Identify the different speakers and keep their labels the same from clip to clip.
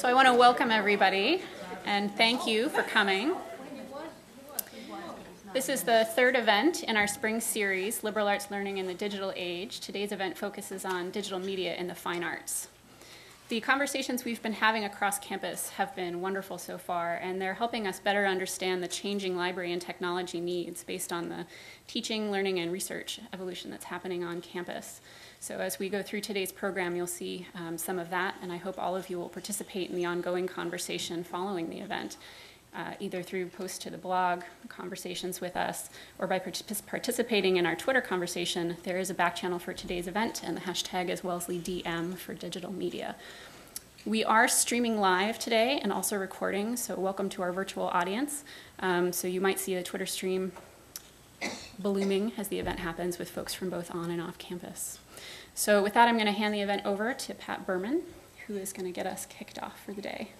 Speaker 1: So I want to welcome everybody and thank you for coming. This is the third event in our spring series, Liberal Arts Learning in the Digital Age. Today's event focuses on digital media in the fine arts. The conversations we've been having across campus have been wonderful so far, and they're helping us better understand the changing library and technology needs based on the teaching, learning, and research evolution that's happening on campus. So as we go through today's program, you'll see some of that, and I hope all of you will participate in the ongoing conversation following the event, either through posts to the blog, conversations with us, or by participating in our Twitter conversation. There is a back channel for today's event, and the hashtag is WellesleyDM for digital media. We are streaming live today and also recording, so welcome to our virtual audience. So you might see the Twitter stream blooming as the event happens with folks from both on and off campus. So with that, I'm going to hand the event over to Pat Berman, who is going to get us kicked off for the day.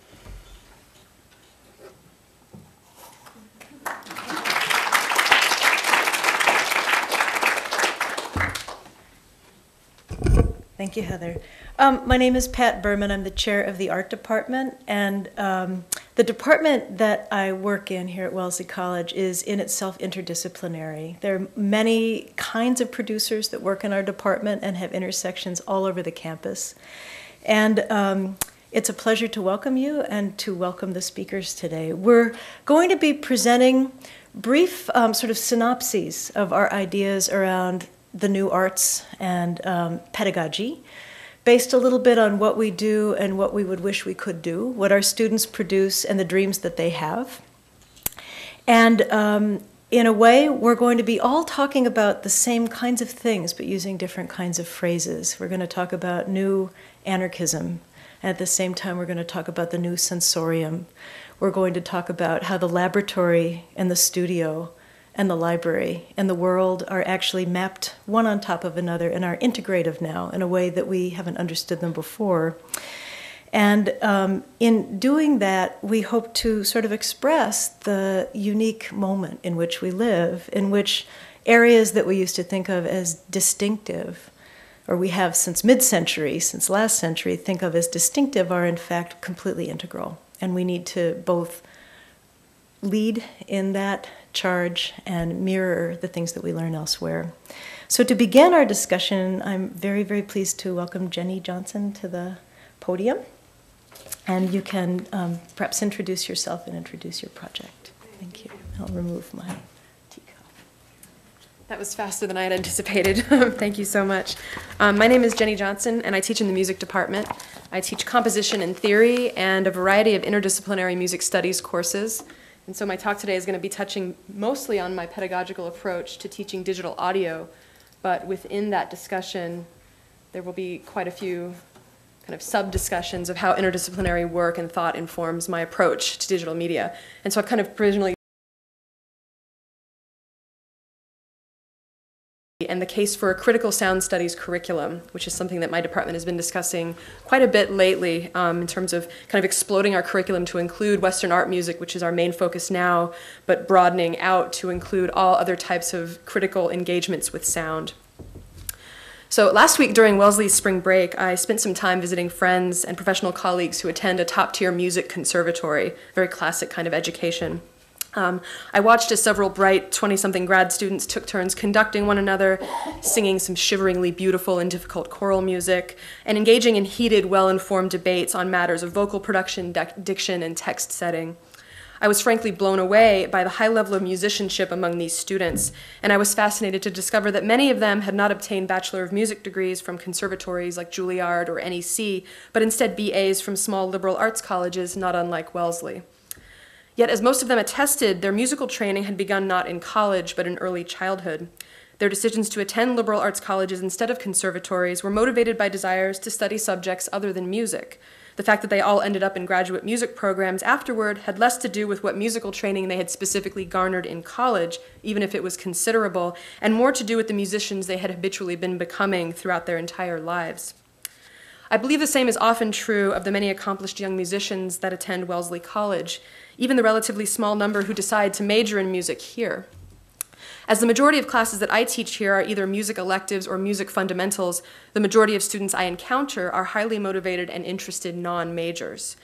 Speaker 2: Thank you, Heather. My name is Pat Berman. I'm the chair of the art department, and the department that I work in here at Wellesley College is in itself interdisciplinary. There are many kinds of producers that work in our department and have intersections all over the campus. And it's a pleasure to welcome you and to welcome the speakers today. We're going to be presenting brief sort of synopses of our ideas around the new arts and pedagogy, based a little bit on what we do and what we would wish we could do, what our students produce and the dreams that they have. And in a way, we're going to be all talking about the same kinds of things, but using different kinds of phrases. We're going to talk about new anarchism. And at the same time, we're going to talk about the new sensorium. We're going to talk about how the laboratory and the studio and the library and the world are actually mapped one on top of another and are integrative now in a way that we haven't understood them before. And in doing that, we hope to sort of express the unique moment in which we live, in which areas that we used to think of as distinctive, or we have since mid-century, since last century, think of as distinctive, are in fact completely integral. And we need to both lead in that charge and mirror the things that we learn elsewhere. So to begin our discussion, I'm very, very pleased to welcome Jenny Johnson to the podium. And you can perhaps introduce yourself and introduce your project. Thank you. I'll remove my teacup.
Speaker 3: That was faster than I had anticipated. Thank you so much. My name is Jenny Johnson, and I teach in the music department. I teach composition and theory and a variety of interdisciplinary music studies courses. And so my talk today is going to be touching mostly on my pedagogical approach to teaching digital audio, but within that discussion, there will be quite a few kind of sub-discussions of how interdisciplinary work and thought informs my approach to digital media. And so I've kind of provisionally and the case for a critical sound studies curriculum, which is something that my department has been discussing quite a bit lately in terms of kind of exploding our curriculum to include Western art music, which is our main focus now, but broadening out to include all other types of critical engagements with sound. So last week during Wellesley's spring break, I spent some time visiting friends and professional colleagues who attend a top-tier music conservatory, very classic kind of education. I watched as several bright 20-something grad students took turns conducting one another, singing some shiveringly beautiful and difficult choral music, and engaging in heated, well-informed debates on matters of vocal production, diction, and text setting. I was frankly blown away by the high level of musicianship among these students, and I was fascinated to discover that many of them had not obtained Bachelor of Music degrees from conservatories like Juilliard or NEC, but instead BAs from small liberal arts colleges not unlike Wellesley. Yet, as most of them attested, their musical training had begun not in college, but in early childhood. Their decisions to attend liberal arts colleges instead of conservatories were motivated by desires to study subjects other than music. The fact that they all ended up in graduate music programs afterward had less to do with what musical training they had specifically garnered in college, even if it was considerable, and more to do with the musicians they had habitually been becoming throughout their entire lives. I believe the same is often true of the many accomplished young musicians that attend Wellesley College, even the relatively small number who decide to major in music here. As the majority of classes that I teach here are either music electives or music fundamentals, the majority of students I encounter are highly motivated and interested non-majors.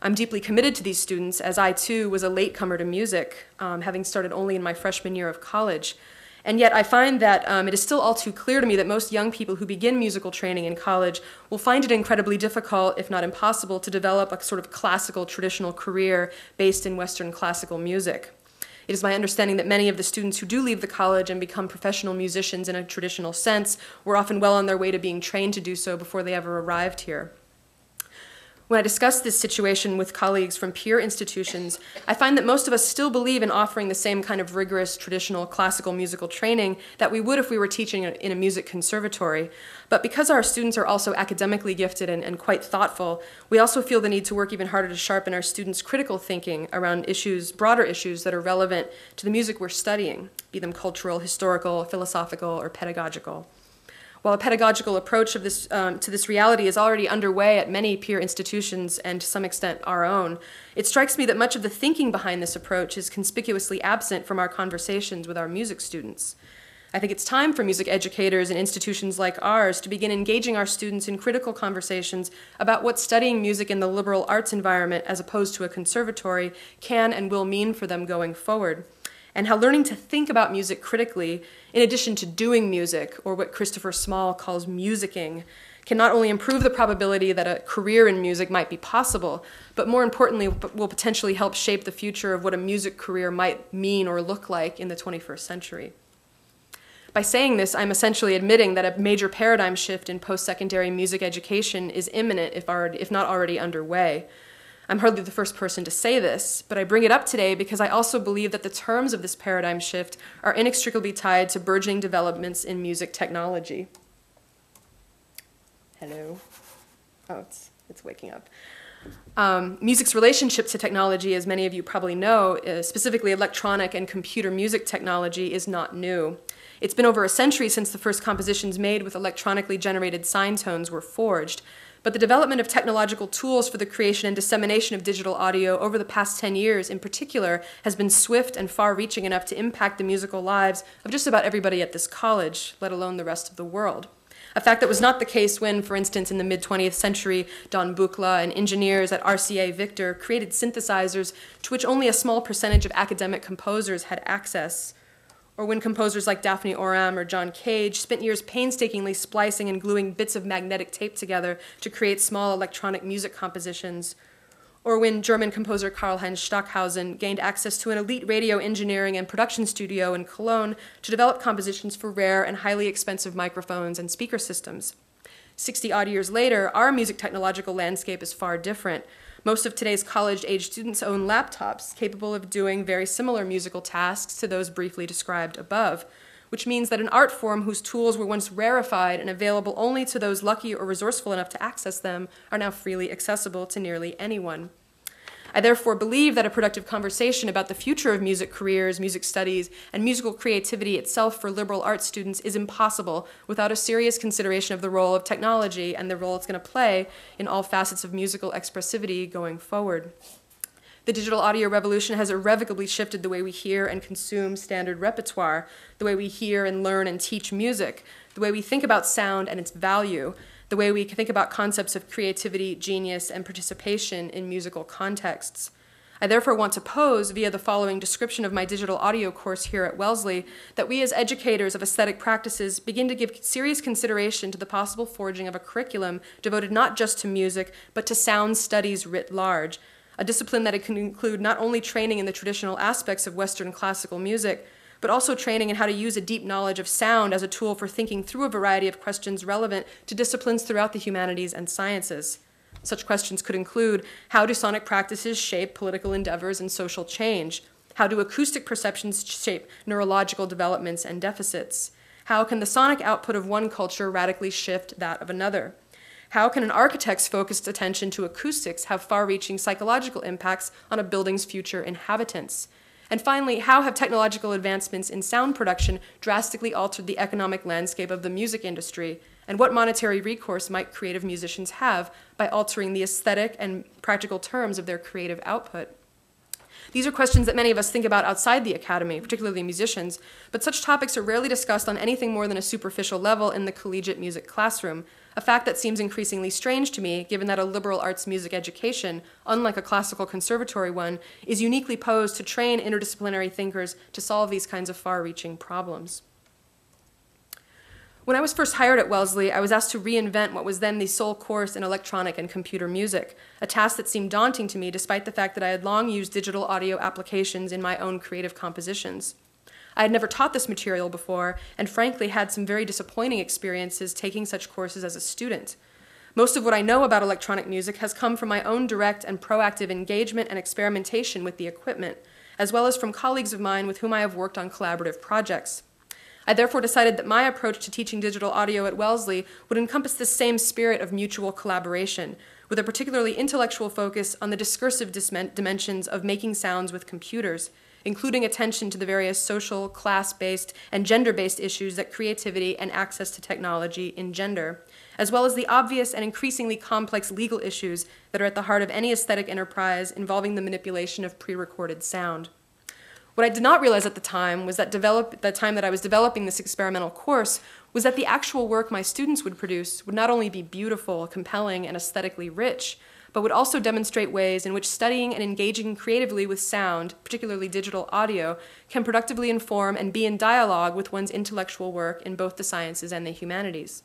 Speaker 3: I'm deeply committed to these students, as I too was a latecomer to music, having started only in my freshman year of college. And yet I find that it is still all too clear to me that most young people who begin musical training in college will find it incredibly difficult, if not impossible, to develop a sort of classical, traditional career based in Western classical music. It is my understanding that many of the students who do leave the college and become professional musicians in a traditional sense were often well on their way to being trained to do so before they ever arrived here. When I discuss this situation with colleagues from peer institutions, I find that most of us still believe in offering the same kind of rigorous, traditional, classical musical training that we would if we were teaching in a music conservatory. But because our students are also academically gifted and quite thoughtful, we also feel the need to work even harder to sharpen our students' critical thinking around issues, broader issues that are relevant to the music we're studying, be them cultural, historical, philosophical, or pedagogical. While a pedagogical approach of to this reality is already underway at many peer institutions and to some extent our own, it strikes me that much of the thinking behind this approach is conspicuously absent from our conversations with our music students. I think it's time for music educators in institutions like ours to begin engaging our students in critical conversations about what studying music in the liberal arts environment as opposed to a conservatory can and will mean for them going forward, and how learning to think about music critically, in addition to doing music, or what Christopher Small calls musicking, can not only improve the probability that a career in music might be possible, but more importantly will potentially help shape the future of what a music career might mean or look like in the 21st century. By saying this, I'm essentially admitting that a major paradigm shift in post-secondary music education is imminent, if not already underway. I'm hardly the first person to say this, but I bring it up today because I also believe that the terms of this paradigm shift are inextricably tied to burgeoning developments in music technology. Hello. Oh, it's waking up. Music's relationship to technology, as many of you probably know, specifically electronic and computer music technology, is not new. It's been over a century since the first compositions made with electronically generated sine tones were forged. But the development of technological tools for the creation and dissemination of digital audio over the past 10 years in particular has been swift and far-reaching enough to impact the musical lives of just about everybody at this college, let alone the rest of the world. A fact that was not the case when, for instance, in the mid-20th century, Don Buchla and engineers at RCA Victor created synthesizers to which only a small percentage of academic composers had access, or when composers like Daphne Oram or John Cage spent years painstakingly splicing and gluing bits of magnetic tape together to create small electronic music compositions, or when German composer Karl-Heinz Stockhausen gained access to an elite radio engineering and production studio in Cologne to develop compositions for rare and highly expensive microphones and speaker systems. 60-odd years later, our music technological landscape is far different. Most of today's college-age students own laptops capable of doing very similar musical tasks to those briefly described above, which means that an art form whose tools were once rarefied and available only to those lucky or resourceful enough to access them are now freely accessible to nearly anyone. I therefore believe that a productive conversation about the future of music careers, music studies, and musical creativity itself for liberal arts students is impossible without a serious consideration of the role of technology and the role it's going to play in all facets of musical expressivity going forward. The digital audio revolution has irrevocably shifted the way we hear and consume standard repertoire, the way we hear and learn and teach music, the way we think about sound and its value, the way we think about concepts of creativity, genius, and participation in musical contexts. I therefore want to pose, via the following description of my digital audio course here at Wellesley, that we as educators of aesthetic practices begin to give serious consideration to the possible forging of a curriculum devoted not just to music, but to sound studies writ large, a discipline that can include not only training in the traditional aspects of Western classical music, but also training in how to use a deep knowledge of sound as a tool for thinking through a variety of questions relevant to disciplines throughout the humanities and sciences. Such questions could include, how do sonic practices shape political endeavors and social change? How do acoustic perceptions shape neurological developments and deficits? How can the sonic output of one culture radically shift that of another? How can an architect's focused attention to acoustics have far-reaching psychological impacts on a building's future inhabitants? And finally, how have technological advancements in sound production drastically altered the economic landscape of the music industry? And what monetary recourse might creative musicians have by altering the aesthetic and practical terms of their creative output? These are questions that many of us think about outside the academy, particularly musicians, but such topics are rarely discussed on anything more than a superficial level in the collegiate music classroom, a fact that seems increasingly strange to me, given that a liberal arts music education, unlike a classical conservatory one, is uniquely posed to train interdisciplinary thinkers to solve these kinds of far-reaching problems. When I was first hired at Wellesley, I was asked to reinvent what was then the sole course in electronic and computer music, a task that seemed daunting to me despite the fact that I had long used digital audio applications in my own creative compositions. I had never taught this material before, and frankly had some very disappointing experiences taking such courses as a student. Most of what I know about electronic music has come from my own direct and proactive engagement and experimentation with the equipment, as well as from colleagues of mine with whom I have worked on collaborative projects. I therefore decided that my approach to teaching digital audio at Wellesley would encompass this same spirit of mutual collaboration, with a particularly intellectual focus on the discursive dimensions of making sounds with computers, including attention to the various social, class-based, and gender-based issues that creativity and access to technology engender, as well as the obvious and increasingly complex legal issues that are at the heart of any aesthetic enterprise involving the manipulation of pre-recorded sound. What I did not realize at the time was that the time that I was developing this experimental course was that the actual work my students would produce would not only be beautiful, compelling, and aesthetically rich, but would also demonstrate ways in which studying and engaging creatively with sound, particularly digital audio, can productively inform and be in dialogue with one's intellectual work in both the sciences and the humanities.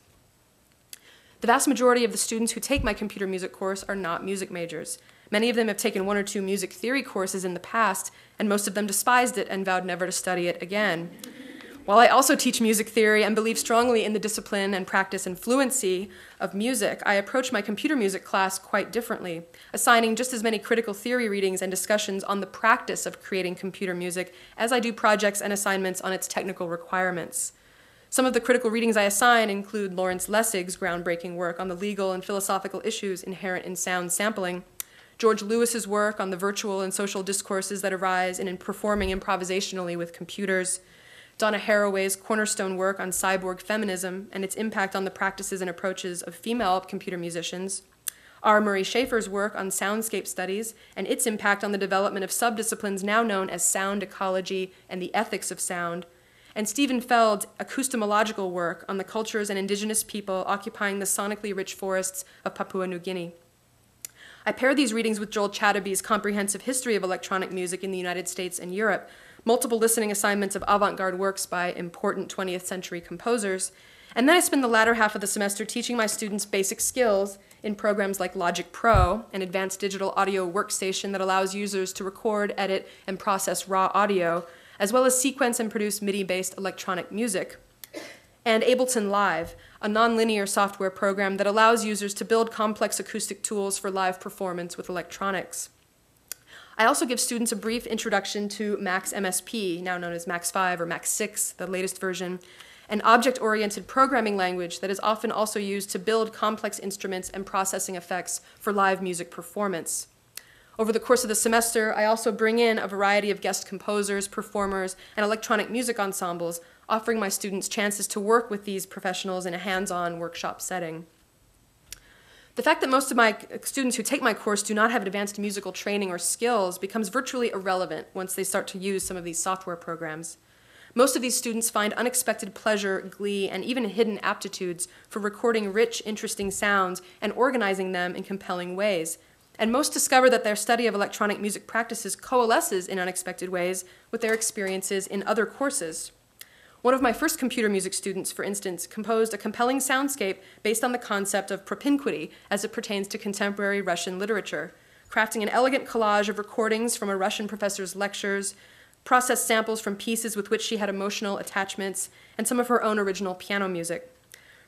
Speaker 3: The vast majority of the students who take my computer music course are not music majors. Many of them have taken 1 or 2 music theory courses in the past, and most of them despised it and vowed never to study it again. While I also teach music theory and believe strongly in the discipline and practice and fluency of music, I approach my computer music class quite differently, assigning just as many critical theory readings and discussions on the practice of creating computer music as I do projects and assignments on its technical requirements. Some of the critical readings I assign include Lawrence Lessig's groundbreaking work on the legal and philosophical issues inherent in sound sampling, George Lewis's work on the virtual and social discourses that arise in performing improvisationally with computers, Donna Haraway's cornerstone work on cyborg feminism and its impact on the practices and approaches of female computer musicians, R. Murray Schafer's work on soundscape studies and its impact on the development of subdisciplines now known as sound ecology and the ethics of sound, and Stephen Feld's acoustomological work on the cultures and indigenous people occupying the sonically rich forests of Papua New Guinea. I pair these readings with Joel Chataby's comprehensive history of electronic music in the United States and Europe, multiple listening assignments of avant-garde works by important 20th century composers, and then I spend the latter half of the semester teaching my students basic skills in programs like Logic Pro, an advanced digital audio workstation that allows users to record, edit, and process raw audio, as well as sequence and produce MIDI-based electronic music, and Ableton Live, a nonlinear software program that allows users to build complex acoustic tools for live performance with electronics. I also give students a brief introduction to Max MSP, now known as Max 5 or Max 6, the latest version, an object-oriented programming language that is often also used to build complex instruments and processing effects for live music performance. Over the course of the semester, I also bring in a variety of guest composers, performers, and electronic music ensembles, offering my students chances to work with these professionals in a hands-on workshop setting. The fact that most of my students who take my course do not have advanced musical training or skills becomes virtually irrelevant once they start to use some of these software programs. Most of these students find unexpected pleasure, glee, and even hidden aptitudes for recording rich, interesting sounds and organizing them in compelling ways. And most discover that their study of electronic music practices coalesces in unexpected ways with their experiences in other courses. One of my first computer music students, for instance, composed a compelling soundscape based on the concept of propinquity as it pertains to contemporary Russian literature, crafting an elegant collage of recordings from a Russian professor's lectures, processed samples from pieces with which she had emotional attachments, and some of her own original piano music.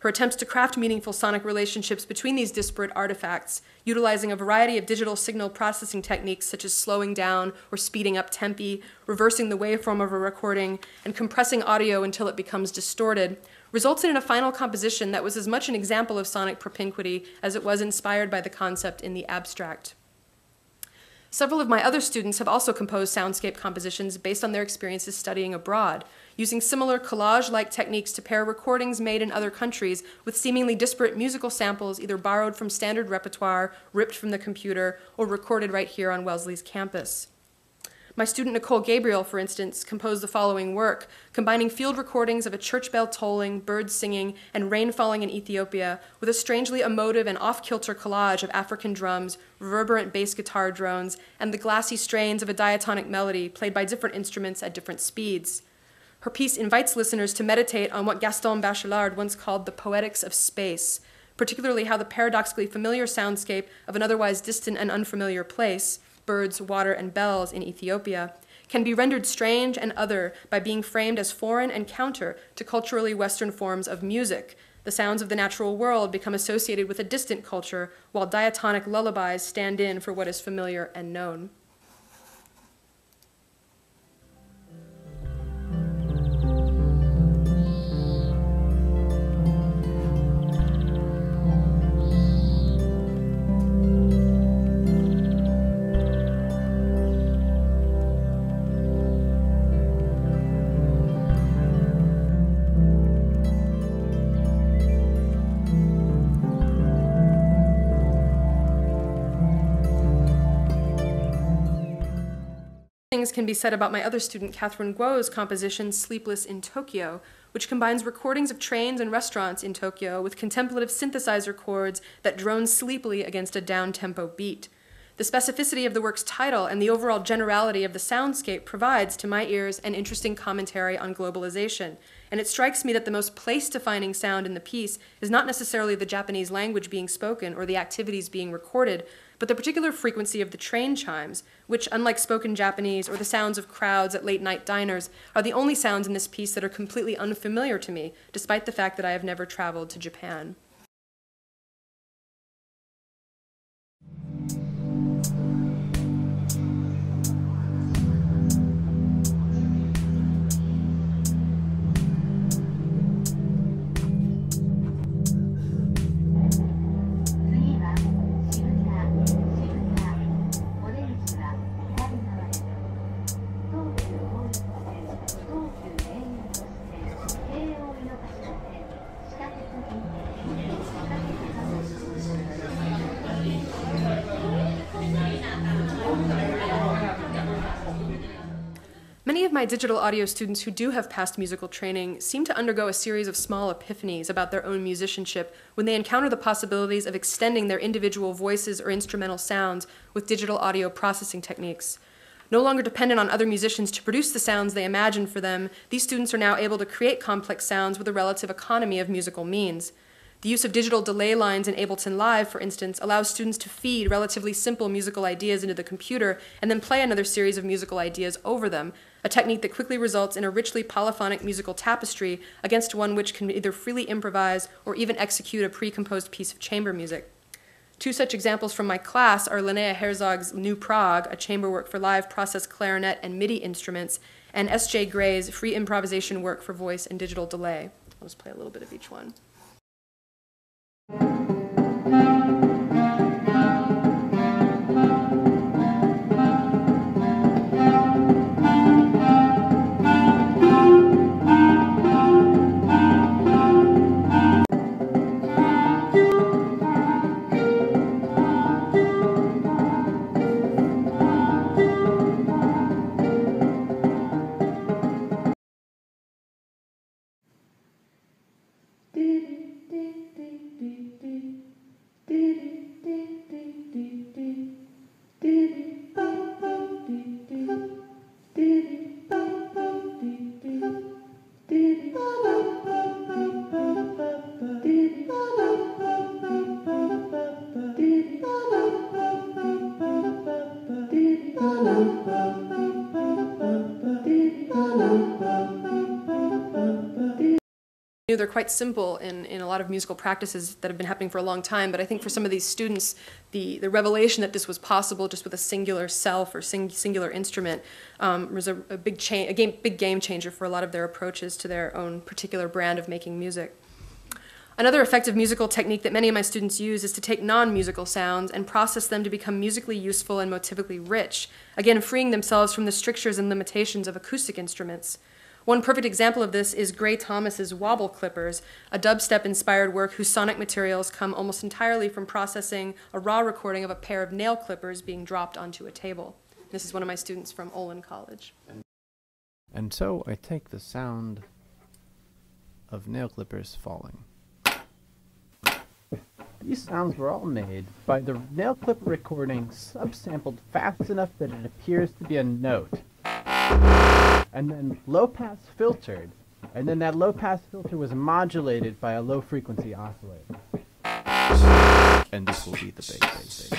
Speaker 3: Her attempts to craft meaningful sonic relationships between these disparate artifacts, utilizing a variety of digital signal processing techniques such as slowing down or speeding up tempi, reversing the waveform of a recording, and compressing audio until it becomes distorted, resulted in a final composition that was as much an example of sonic propinquity as it was inspired by the concept in the abstract. Several of my other students have also composed soundscape compositions based on their experiences studying abroad, using similar collage-like techniques to pair recordings made in other countries with seemingly disparate musical samples either borrowed from standard repertoire, ripped from the computer, or recorded right here on Wellesley's campus. My student Nicole Gabriel, for instance, composed the following work, combining field recordings of a church bell tolling, birds singing, and rain falling in Ethiopia with a strangely emotive and off-kilter collage of African drums, reverberant bass guitar drones, and the glassy strains of a diatonic melody played by different instruments at different speeds. Her piece invites listeners to meditate on what Gaston Bachelard once called the poetics of space, particularly how the paradoxically familiar soundscape of an otherwise distant and unfamiliar place, birds, water, and bells in Ethiopia, can be rendered strange and other by being framed as foreign and counter to culturally Western forms of music. The sounds of the natural world become associated with a distant culture, while diatonic lullabies stand in for what is familiar and known. Things can be said about my other student, Catherine Guo's composition, Sleepless in Tokyo, which combines recordings of trains and restaurants in Tokyo with contemplative synthesizer chords that drone sleepily against a down-tempo beat. The specificity of the work's title and the overall generality of the soundscape provides, to my ears, an interesting commentary on globalization, and it strikes me that the most place-defining sound in the piece is not necessarily the Japanese language being spoken or the activities being recorded, but the particular frequency of the train chimes, which, unlike spoken Japanese or the sounds of crowds at late-night diners, are the only sounds in this piece that are completely unfamiliar to me, despite the fact that I have never traveled to Japan. Many of my digital audio students who do have past musical training seem to undergo a series of small epiphanies about their own musicianship when they encounter the possibilities of extending their individual voices or instrumental sounds with digital audio processing techniques. No longer dependent on other musicians to produce the sounds they imagine for them, these students are now able to create complex sounds with a relative economy of musical means. The use of digital delay lines in Ableton Live, for instance, allows students to feed relatively simple musical ideas into the computer and then play another series of musical ideas over them, a technique that quickly results in a richly polyphonic musical tapestry against one which can either freely improvise or even execute a pre-composed piece of chamber music. Two such examples from my class are Linnea Herzog's New Prague, a chamber work for live processed clarinet and MIDI instruments, and S.J. Gray's free improvisation work for voice and digital delay. I'll just play a little bit of each one. They're quite simple in a lot of musical practices that have been happening for a long time, but I think for some of these students, the revelation that this was possible just with a singular self or singular instrument was a big game changer for a lot of their approaches to their own particular brand of making music. Another effective musical technique that many of my students use is to take non-musical sounds and process them to become musically useful and motivically rich, again freeing themselves from the strictures and limitations of acoustic instruments. One perfect example of this is Gray Thomas's Wobble Clippers, a dubstep-inspired work whose sonic materials come almost entirely from processing a raw recording of a pair of nail clippers being dropped onto a table. This is one of my students from Olin College.
Speaker 4: And so I take the sound of nail clippers falling. These sounds were all made by the nail clipper recording subsampled fast enough that it appears to be a note, and then low-pass filtered, and then that low-pass filter was modulated by a low-frequency oscillator. And this will be the bass.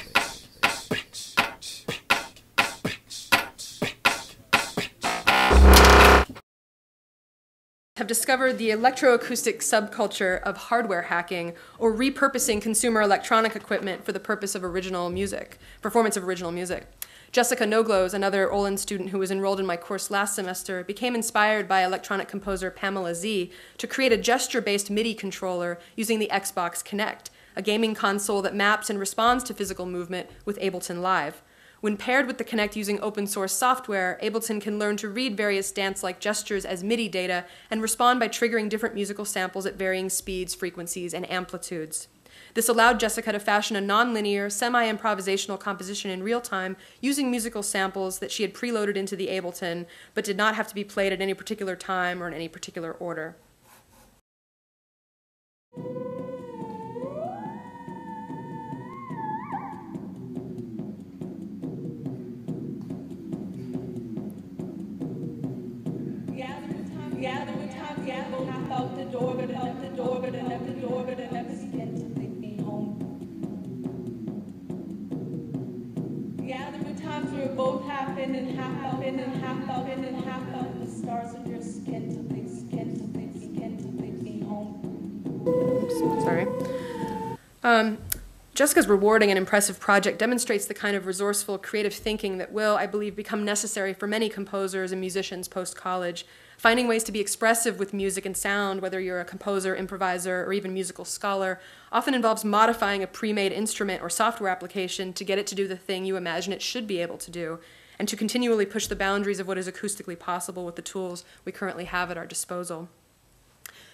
Speaker 3: Have discovered the electroacoustic subculture of hardware hacking or repurposing consumer electronic equipment for the purpose of original music, performance of original music. Jessica Noglows, another Olin student who was enrolled in my course last semester, became inspired by electronic composer Pamela Z to create a gesture-based MIDI controller using the Xbox Kinect, a gaming console that maps and responds to physical movement with Ableton Live. When paired with the Kinect using open source software, Ableton can learn to read various dance-like gestures as MIDI data and respond by triggering different musical samples at varying speeds, frequencies, and amplitudes. This allowed Jessica to fashion a non-linear, semi-improvisational composition in real time using musical samples that she had preloaded into the Ableton, but did not have to be played at any particular time or in any particular order.
Speaker 5: Out the door, but out the door, but out the door, but I never get to take me home. Yeah, there were times where both half in and half out, in and half out, in and half out. The stars of your skin to make me home.
Speaker 3: Oops, sorry. Jessica's rewarding and impressive project demonstrates the kind of resourceful, creative thinking that will, I believe, become necessary for many composers and musicians post-college. Finding ways to be expressive with music and sound, whether you're a composer, improviser, or even musical scholar, often involves modifying a pre-made instrument or software application to get it to do the thing you imagine it should be able to do, and to continually push the boundaries of what is acoustically possible with the tools we currently have at our disposal.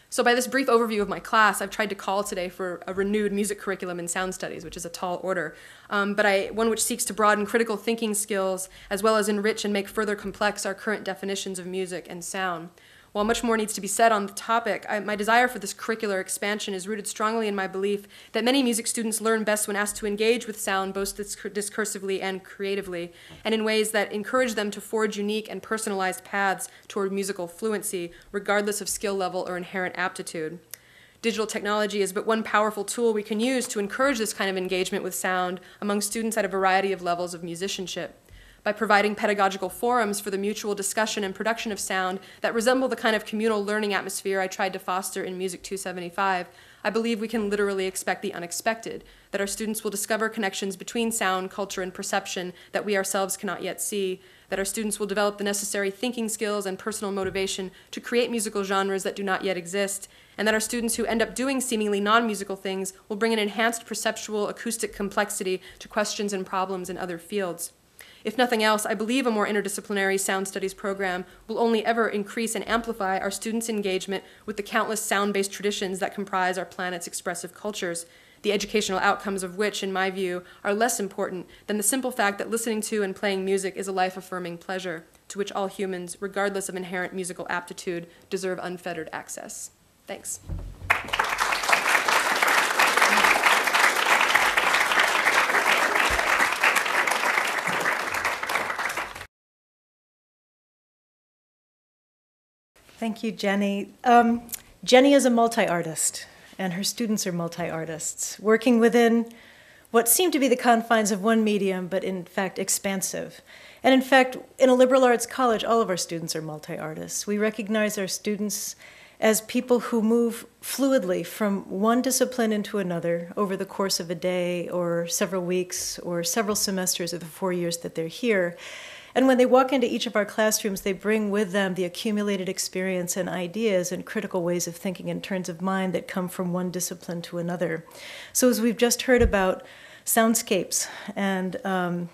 Speaker 3: So by this brief overview of my class, I've tried to call today for a renewed music curriculum in sound studies, which is a tall order, but one which seeks to broaden critical thinking skills as well as enrich and make further complex our current definitions of music and sound. While much more needs to be said on the topic, my desire for this curricular expansion is rooted strongly in my belief that many music students learn best when asked to engage with sound both discursively and creatively, and in ways that encourage them to forge unique and personalized paths toward musical fluency, regardless of skill level or inherent aptitude. Digital technology is but one powerful tool we can use to encourage this kind of engagement with sound among students at a variety of levels of musicianship. By providing pedagogical forums for the mutual discussion and production of sound that resemble the kind of communal learning atmosphere I tried to foster in Music 275, I believe we can literally expect the unexpected, that our students will discover connections between sound, culture, and perception that we ourselves cannot yet see, that our students will develop the necessary thinking skills and personal motivation to create musical genres that do not yet exist, and that our students who end up doing seemingly non-musical things will bring an enhanced perceptual acoustic complexity to questions and problems in other fields. If nothing else, I believe a more interdisciplinary sound studies program will only ever increase and amplify our students' engagement with the countless sound-based traditions that comprise our planet's expressive cultures, the educational outcomes of which, in my view, are less important than the simple fact that listening to and playing music is a life-affirming pleasure, to which all humans, regardless of inherent musical aptitude, deserve unfettered access. Thanks.
Speaker 2: Thank you, Jenny. Jenny is a multi-artist, and her students are multi-artists, working within what seem to be the confines of one medium, but in fact expansive. And in fact, in a liberal arts college, all of our students are multi-artists. We recognize our students as people who move fluidly from one discipline into another over the course of a day or several weeks or several semesters of the 4 years that they're here. And when they walk into each of our classrooms, they bring with them the accumulated experience and ideas and critical ways of thinking in terms of mind that come from one discipline to another. So as we've just heard about soundscapes and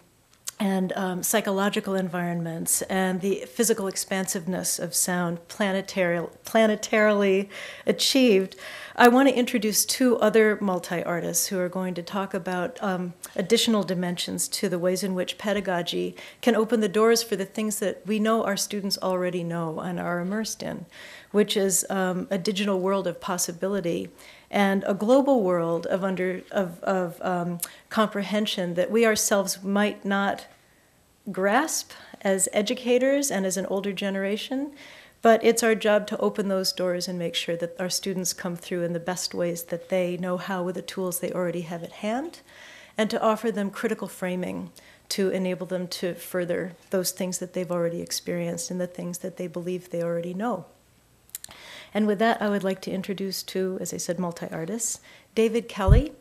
Speaker 2: psychological environments and the physical expansiveness of sound planetarily achieved, I want to introduce two other multi-artists who are going to talk about additional dimensions to the ways in which pedagogy can open the doors for the things that we know our students already know and are immersed in, which is a digital world of possibility and a global world of comprehension that we ourselves might not grasp as educators and as an older generation, but it's our job to open those doors and make sure that our students come through in the best ways that they know how with the tools they already have at hand, and to offer them critical framing to enable them to further those things that they've already experienced and the things that they believe they already know. And with that, I would like to introduce two, as I said, multi-artists. David Kelley,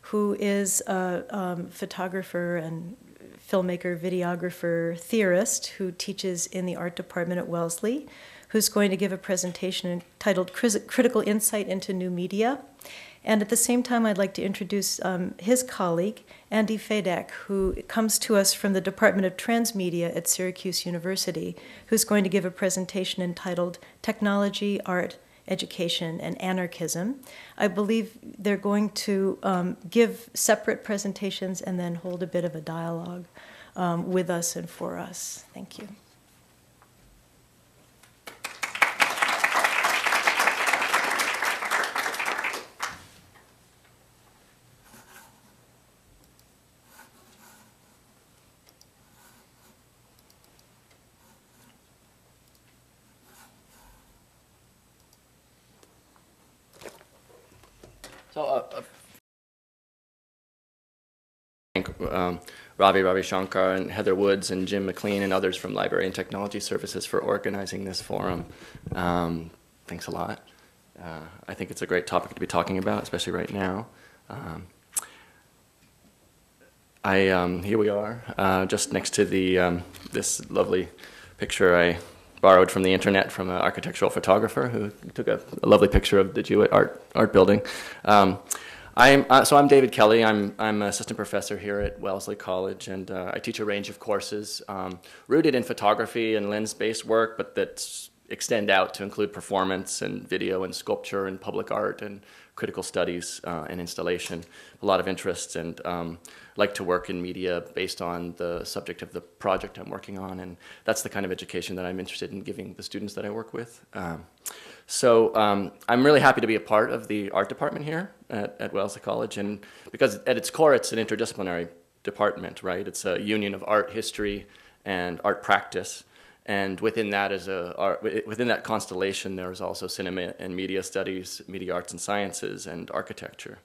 Speaker 2: who is a photographer and filmmaker, videographer, theorist who teaches in the art department at Wellesley, who's going to give a presentation entitled Critical Insight into New Media. And at the same time, I'd like to introduce his colleague, Andy Fedak, who comes to us from the Department of Transmedia at Syracuse University, who's going to give a presentation entitled Technology, Art, Education, and Anarchism. I believe they're going to give separate presentations and then hold a bit of a dialogue with us and for us. Thank you.
Speaker 6: Ravi Shankar and Heather Woods and Jim McLean and others from Library and Technology Services for organizing this forum. Thanks a lot. I think it's a great topic to be talking about, especially right now. Here we are, just next to the this lovely picture I borrowed from the internet from an architectural photographer who took a lovely picture of the Jewett art building. So I'm David Kelley. I'm an assistant professor here at Wellesley College, and I teach a range of courses rooted in photography and lens-based work, but that extend out to include performance and video and sculpture and public art and critical studies and installation. A lot of interests, and like to work in media based on the subject of the project I'm working on, and that's the kind of education that I'm interested in giving the students that I work with. So I'm really happy to be a part of the art department here at Wellesley College, and because at its core it's an interdisciplinary department, right? It's a union of art history and art practice, and within that within that constellation there's also cinema and media studies, media arts and sciences, and architecture.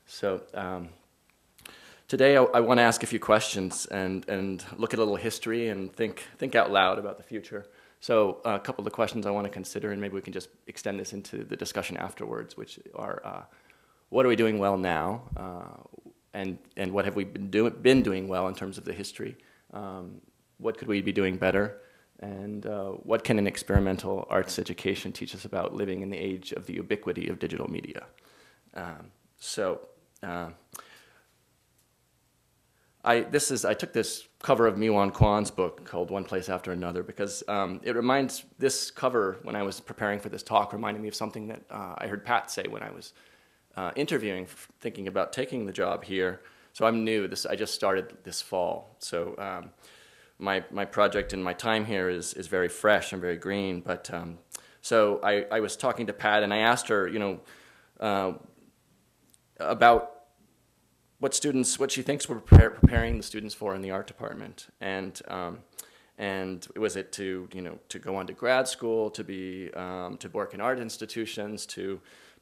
Speaker 6: So today I want to ask a few questions and look at a little history and think out loud about the future. So a couple of the questions I want to consider, and maybe we can just extend this into the discussion afterwards, which are what are we doing well now, and what have we been doing well in terms of the history? What could we be doing better? And what can an experimental arts education teach us about living in the age of the ubiquity of digital media? I took this cover of Mi-Wan Kwan's book called One Place After Another because this cover, when I was preparing for this talk, reminded me of something that I heard Pat say when I was interviewing, thinking about taking the job here. So I'm new. I just started this fall. So my project and my time here is very fresh and very green. But so I was talking to Pat, and I asked her, about what she thinks we're preparing the students for in the art department, and was it to go on to grad school, to work in art institutions, to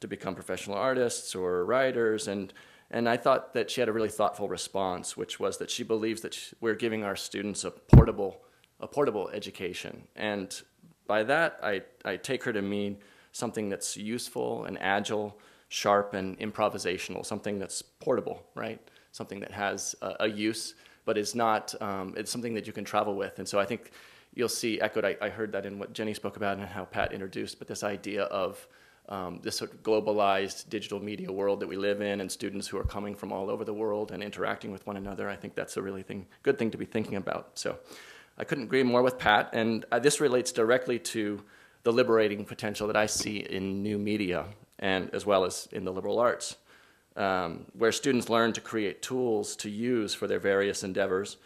Speaker 6: become professional artists or writers, and I thought that she had a really thoughtful response, which was that she believes that we're giving our students a portable education, and by that I take her to mean something that's useful and agile, sharp and improvisational, something that's portable, right? Something that has a use, but is not, it's something that you can travel with. And so I think you'll see echoed, I heard that in what Jenny spoke about and how Pat introduced, but this idea of this sort of globalized digital media world that we live in, and students who are coming from all over the world and interacting with one another, I think that's a really good thing to be thinking about. So I couldn't agree more with Pat, and this relates directly to the liberating potential that I see in new media. and as well as in the liberal arts, where students learn to create tools to use for their various endeavors.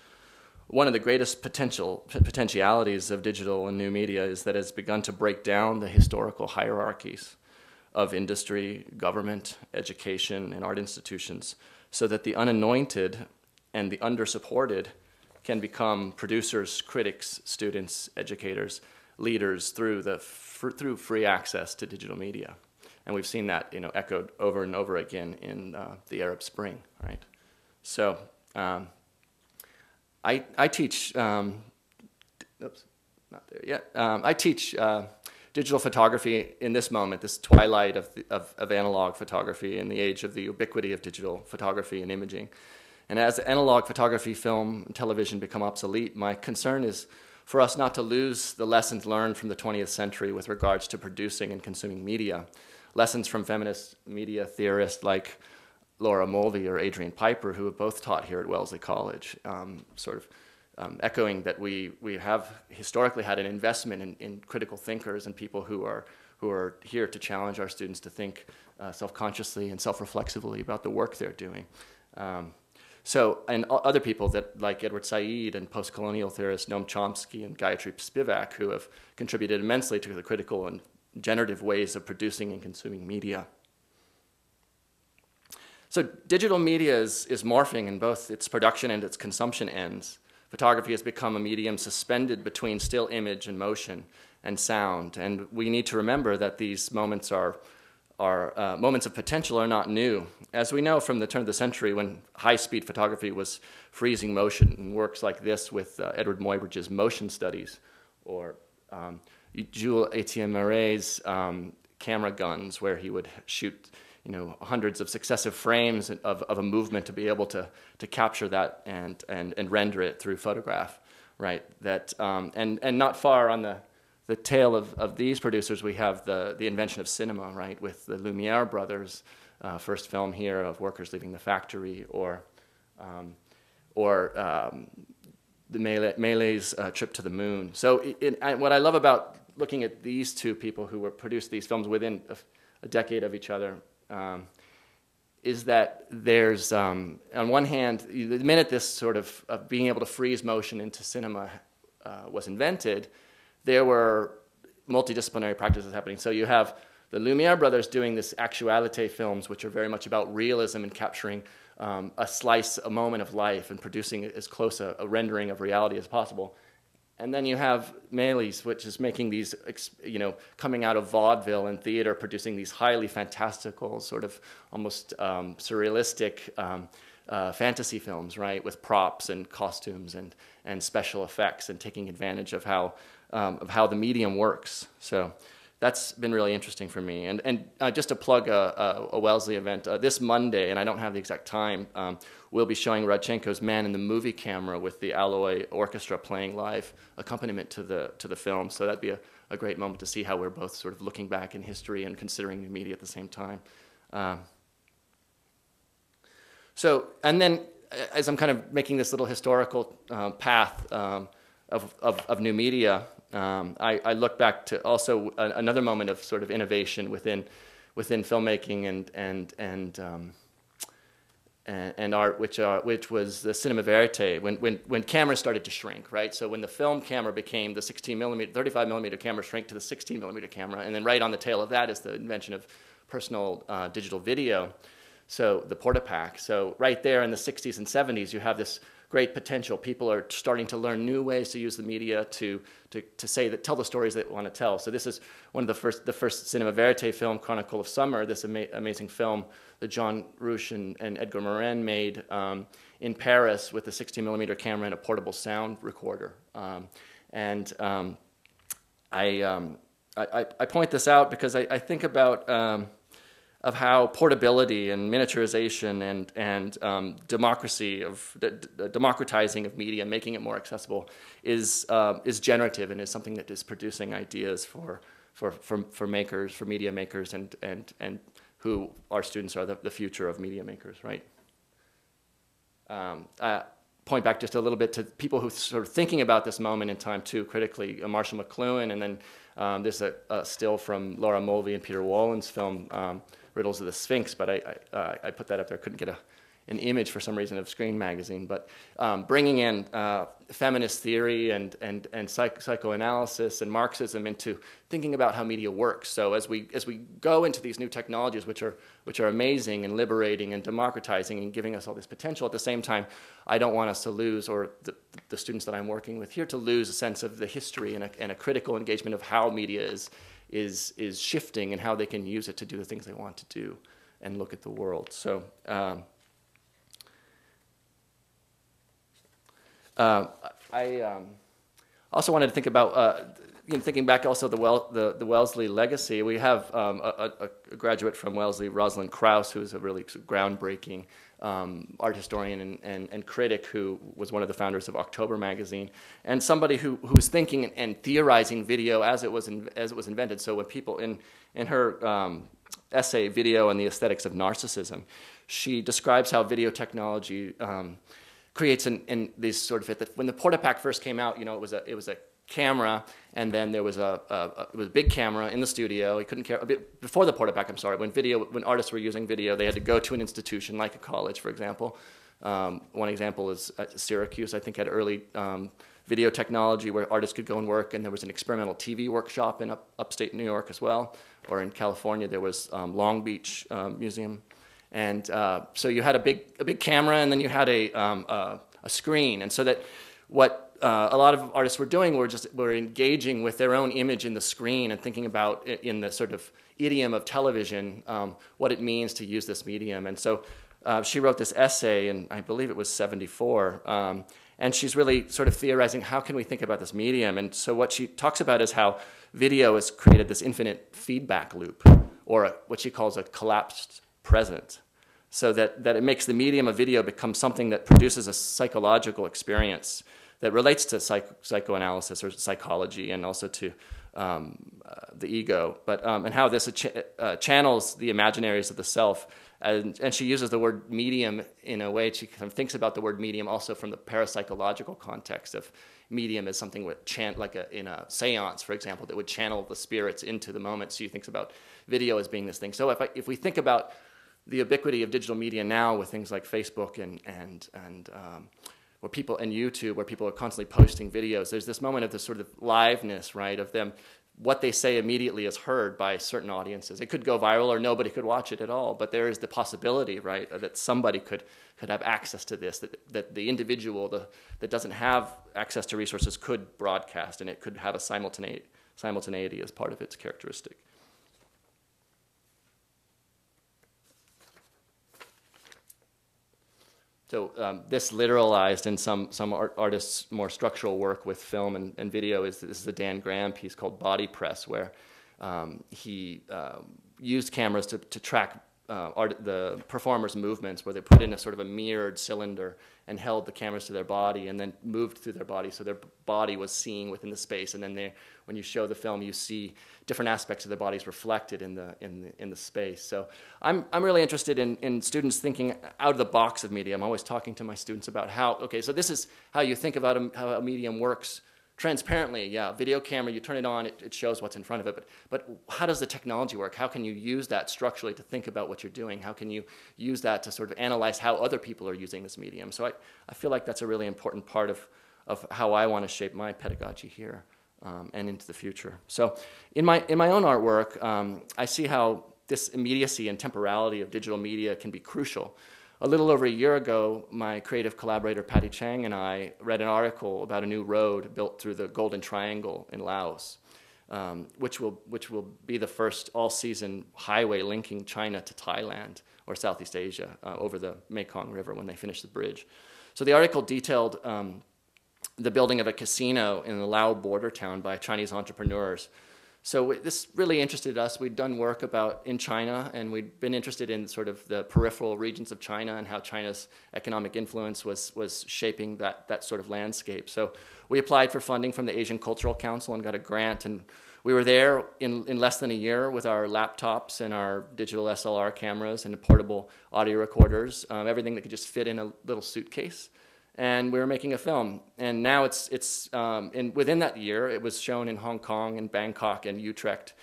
Speaker 6: One of the greatest potentialities of digital and new media is that it's begun to break down the historical hierarchies of industry, government, education, and art institutions, so that the unanointed and the undersupported can become producers, critics, students, educators, leaders through free access to digital media. And we've seen that, echoed over and over again in the Arab Spring, right? So I teach, oops, not there yet. I teach digital photography in this moment, this twilight of analog photography in the age of the ubiquity of digital photography and imaging. And as analog photography, film, and television become obsolete, my concern is for us not to lose the lessons learned from the 20th century with regards to producing and consuming media. Lessons from feminist media theorists like Laura Mulvey or Adrian Piper, who have both taught here at Wellesley College, echoing that we have historically had an investment in critical thinkers and people who are here to challenge our students to think self-consciously and self-reflexively about the work they're doing. And other people that, like Edward Said and post-colonial theorists Noam Chomsky and Gayatri Spivak, who have contributed immensely to the critical and generative ways of producing and consuming media. So digital media is morphing in both its production and its consumption ends. Photography has become a medium suspended between still image and motion and sound, and we need to remember that these moments moments of potential are not new. As we know from the turn of the century, when high-speed photography was freezing motion, and works like this with Edward Muybridge's motion studies, or Jules Etienne Maret's camera guns, where he would shoot hundreds of successive frames of a movement to be able to capture that and render it through photograph, right? That and not far on the tail of these producers, we have the invention of cinema, right, with the Lumiere brothers' first film here of workers leaving the factory, or the Melei's trip to the moon. So what I love about looking at these two people who were produced these films within a decade of each other is that there's, on one hand, the minute this sort of being able to freeze motion into cinema was invented, there were multidisciplinary practices happening. So you have the Lumiere brothers doing this actualité films, which are very much about realism and capturing a moment of life and producing as close a rendering of reality as possible. And then you have Melei's, which is making these, coming out of vaudeville and theater, producing these highly fantastical, sort of almost surrealistic fantasy films, right, with props and costumes and special effects, and taking advantage of how the medium works. So that's been really interesting for me. And just to plug a Wellesley event, this Monday, and I don't have the exact time, we'll be showing Rodchenko's Man in the Movie Camera with the Alloy Orchestra playing live accompaniment to the film. So that'd be a great moment to see how we're both sort of looking back in history and considering new media at the same time. And then as I'm kind of making this little historical path of new media, I look back to also another moment of sort of innovation within filmmaking and art, which was the cinema verite, when cameras started to shrink, right? So when the film camera became the 35 millimeter camera shrank to the 16 millimeter camera, and then right on the tail of that is the invention of personal digital video, so the Portapak. So right there in the 60s and 70s, you have this great potential. People are starting to learn new ways to use the media to tell the stories they want to tell. So this is one of the first cinema verite film, Chronicle of Summer, this amazing film that Jean Rouch and Edgar Morin made in Paris with a 16 millimeter camera and a portable sound recorder. I point this out because I think about of how portability and miniaturization and democratizing of media, making it more accessible, is generative and is something that is producing ideas for makers, for media makers, and who our students are the future of media makers, right? Point back just a little bit to people who sort of thinking about this moment in time too critically, Marshall McLuhan, and then There's a still from Laura Mulvey and Peter Wollen's film, Riddles of the Sphinx, but I put that up there. I couldn't get an image for some reason of Screen Magazine, but bringing in feminist theory and psychoanalysis and Marxism into thinking about how media works. So as we go into these new technologies, which are amazing and liberating and democratizing and giving us all this potential, at the same time, I don't want us to lose, or the students that I'm working with here, to lose a sense of the history and a critical engagement of how media is shifting and how they can use it to do the things they want to do and look at the world. So. I also wanted to think about, thinking back also the Wellesley legacy. We have a graduate from Wellesley, Rosalind Krauss, who's a really groundbreaking art historian and critic who was one of the founders of October magazine, and somebody who was thinking and theorizing video as it was invented. So when people in her essay, Video and the Aesthetics of Narcissism, she describes how video technology creates these sort of, when the Portapak first came out, it was a camera, and then there was a big camera in the studio. You couldn't care before the Portapak. I'm sorry. When artists were using video, they had to go to an institution like a college, for example. One example is at Syracuse. I think had early video technology where artists could go and work, and there was an experimental TV workshop in upstate New York as well, or in California there was Long Beach Museum. And so you had a big camera, and then you had a screen, and so that what a lot of artists were doing were engaging with their own image in the screen and thinking about it in the sort of idiom of television, what it means to use this medium. And so she wrote this essay, and I believe it was 1974, and she's really sort of theorizing how can we think about this medium. And so what she talks about is how video has created this infinite feedback loop, or what she calls a collapsed present, so that it makes the medium of video become something that produces a psychological experience that relates to psychoanalysis or psychology, and also to the ego, and how this channels the imaginaries of the self. And she uses the word medium in a way, she kind of thinks about the word medium also from the parapsychological context of medium as something in a seance, for example, that would channel the spirits into the moment. So she thinks about video as being this thing. So if we think about the ubiquity of digital media now with things like Facebook and where people, and YouTube, where people are constantly posting videos, there's this moment of this sort of liveness, right, of them. What they say immediately is heard by certain audiences. It could go viral or nobody could watch it at all, but there is the possibility, right, that somebody could have access to this, that the individual that doesn't have access to resources could broadcast, and it could have a simultaneity as part of its characteristic. So this literalized in some artists' more structural work with film and video this is a Dan Graham piece called Body Press, where he used cameras to track the performers' movements, where they put in a sort of a mirrored cylinder and held the cameras to their body and then moved through their body, so their body was seen within the space. And then when you show the film, you see different aspects of their bodies reflected in the space. So I'm really interested in students thinking out of the box of media. I'm always talking to my students about so this is how you think about how a medium works. Transparently, yeah, video camera, you turn it on, it shows what's in front of it, but how does the technology work? How can you use that structurally to think about what you're doing? How can you use that to sort of analyze how other people are using this medium? So I feel like that's a really important part of how I want to shape my pedagogy here and into the future. So in my own artwork, I see how this immediacy and temporality of digital media can be crucial. A little over a year ago, my creative collaborator Patty Chang and I read an article about a new road built through the Golden Triangle in Laos, which will be the first all-season highway linking China to Thailand or Southeast Asia over the Mekong River when they finish the bridge. So the article detailed the building of a casino in the Lao border town by Chinese entrepreneurs. So this really interested us. We'd done work in China, and we'd been interested in sort of the peripheral regions of China and how China's economic influence was shaping that sort of landscape. So we applied for funding from the Asian Cultural Council and got a grant, and we were there in less than a year with our laptops and our digital SLR cameras and portable audio recorders, everything that could just fit in a little suitcase. and we were making a film. And now within that year, it was shown in Hong Kong and Bangkok and Utrecht.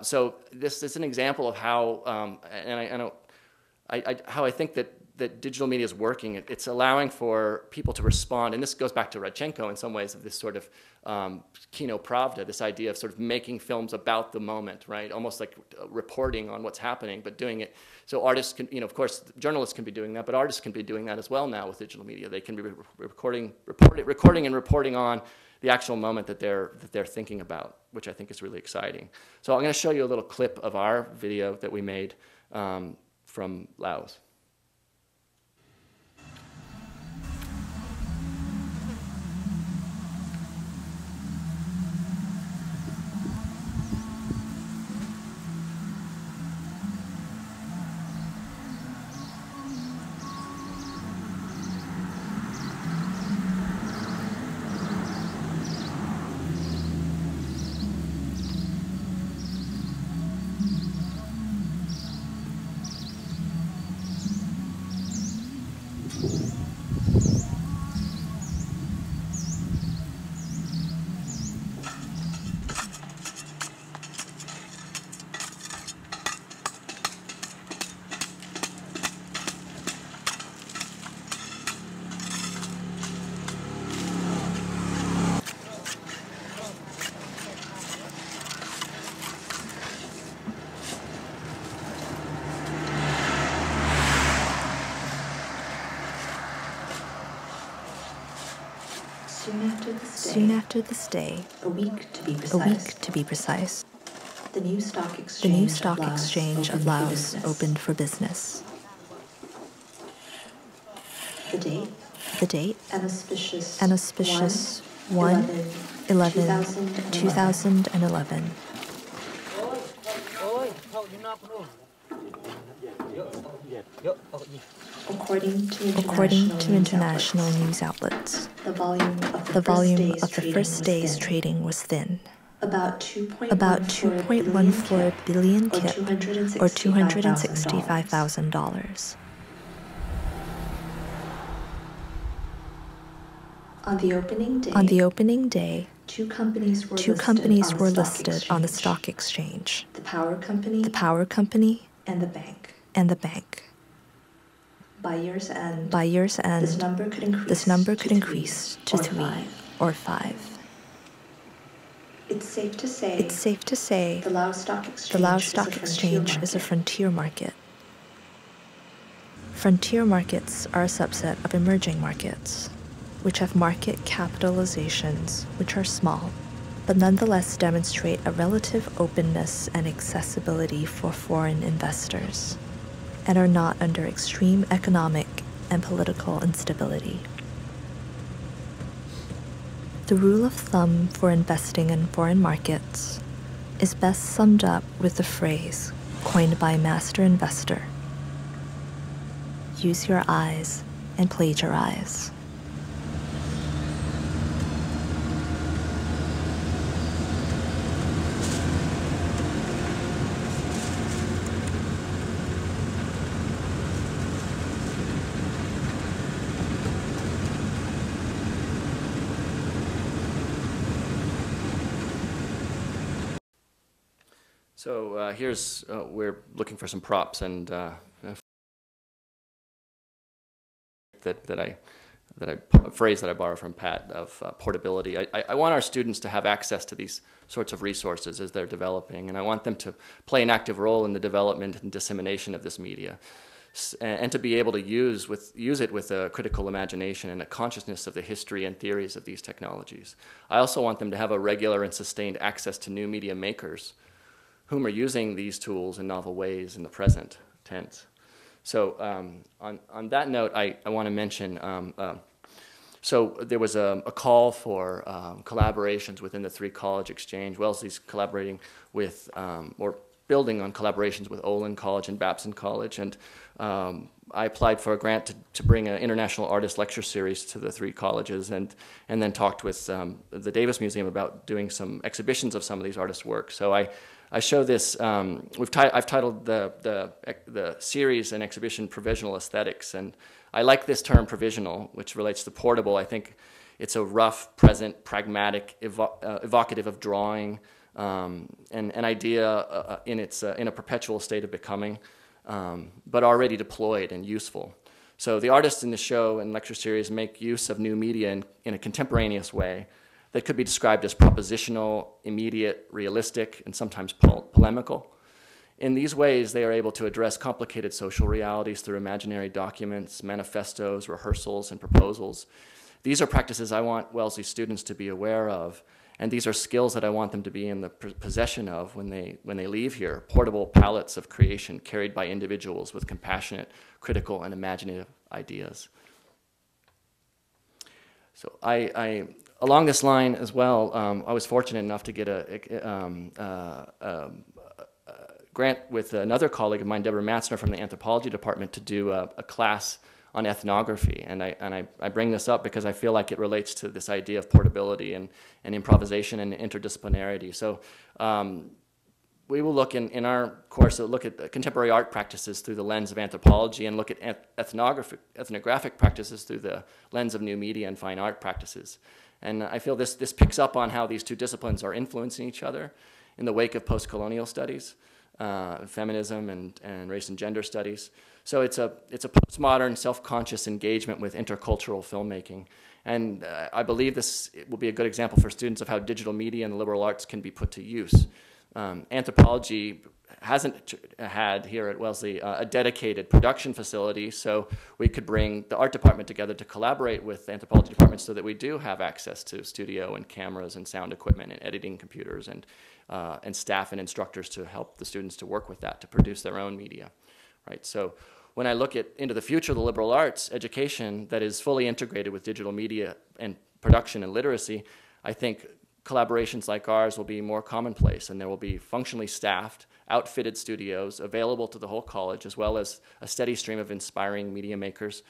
Speaker 6: So this is an example of how, how I think that digital media is working. It's allowing for people to respond, and this goes back to Radchenko in some ways, of this sort of kino pravda, this idea of sort of making films about the moment, right? Almost like reporting on what's happening, but doing it so artists can, of course, journalists can be doing that, but artists can be doing that as well now with digital media. They can be recording and reporting on the actual moment that they're thinking about, which I think is really exciting. So I'm going to show you a little clip of our video that we made from Laos.
Speaker 7: Soon after this day, a week to be precise, the new stock exchange of Laos opened for business. The date, an auspicious 1/11/2011. According to international news outlets, the volume of the first day's trading was thin. About 2.14 billion kip, or $265,000. On the opening day, two companies were listed on the stock exchange: the power company, and the bank. By year's end, this number could increase to 3 or 5. It's safe to say the Laos Stock Exchange is a frontier market. Frontier markets are a subset of emerging markets, which have market capitalizations which are small, but nonetheless demonstrate a relative openness and accessibility for foreign investors, and are not under extreme economic and political instability. The rule of thumb for investing in foreign markets is best summed up with the phrase coined by a master investor: use your eyes and plagiarize.
Speaker 6: So here's, we're looking for some props, and a phrase that I borrow from Pat of portability. I want our students to have access to these sorts of resources as they're developing, and I want them to play an active role in the development and dissemination of this media, and to be able to use it with a critical imagination and a consciousness of the history and theories of these technologies. I also want them to have a regular and sustained access to new media makers whom are using these tools in novel ways in the present tense. So on that note, I want to mention, so there was a call for collaborations within the 3 college exchange. Wellesley's collaborating with, or building on collaborations with Olin College and Babson College, and I applied for a grant to bring an international artist lecture series to the 3 colleges, and then talked with the Davis Museum about doing some exhibitions of some of these artists' work. So I show this, I've titled the series and exhibition Provisional Aesthetics, and I like this term provisional, which relates to portable. I think it's a rough, present, pragmatic, evocative of drawing, an idea in a perpetual state of becoming, but already deployed and useful. So the artists in the show and lecture series make use of new media in a contemporaneous way that could be described as propositional, immediate, realistic, and sometimes polemical. In these ways, they are able to address complicated social realities through imaginary documents, manifestos, rehearsals, and proposals. These are practices I want Wellesley students to be aware of, and these are skills that I want them to be in the possession of when they leave here, portable palettes of creation carried by individuals with compassionate, critical, and imaginative ideas. So along this line as well, I was fortunate enough to get a grant with another colleague of mine, Deborah Matzner from the anthropology department, to do a class on ethnography. And I bring this up because I feel like it relates to this idea of portability and improvisation and interdisciplinarity. So we will look in our course, look at contemporary art practices through the lens of anthropology and look at ethnographic practices through the lens of new media and fine art practices. And I feel this picks up on how these two disciplines are influencing each other in the wake of post-colonial studies, feminism and race and gender studies. So it's a postmodern, self-conscious engagement with intercultural filmmaking. And I believe this will be a good example for students of how digital media and the liberal arts can be put to use. Anthropology hasn't had here at Wellesley a dedicated production facility, so we could bring the art department together to collaborate with the anthropology department so that we do have access to studio and cameras and sound equipment and editing computers and staff and instructors to help the students to work with that, to produce their own media, right? So when I look into the future of the liberal arts education that is fully integrated with digital media and production and literacy, I think collaborations like ours will be more commonplace, and there will be functionally staffed, outfitted studios available to the whole college, as well as a steady stream of inspiring media makers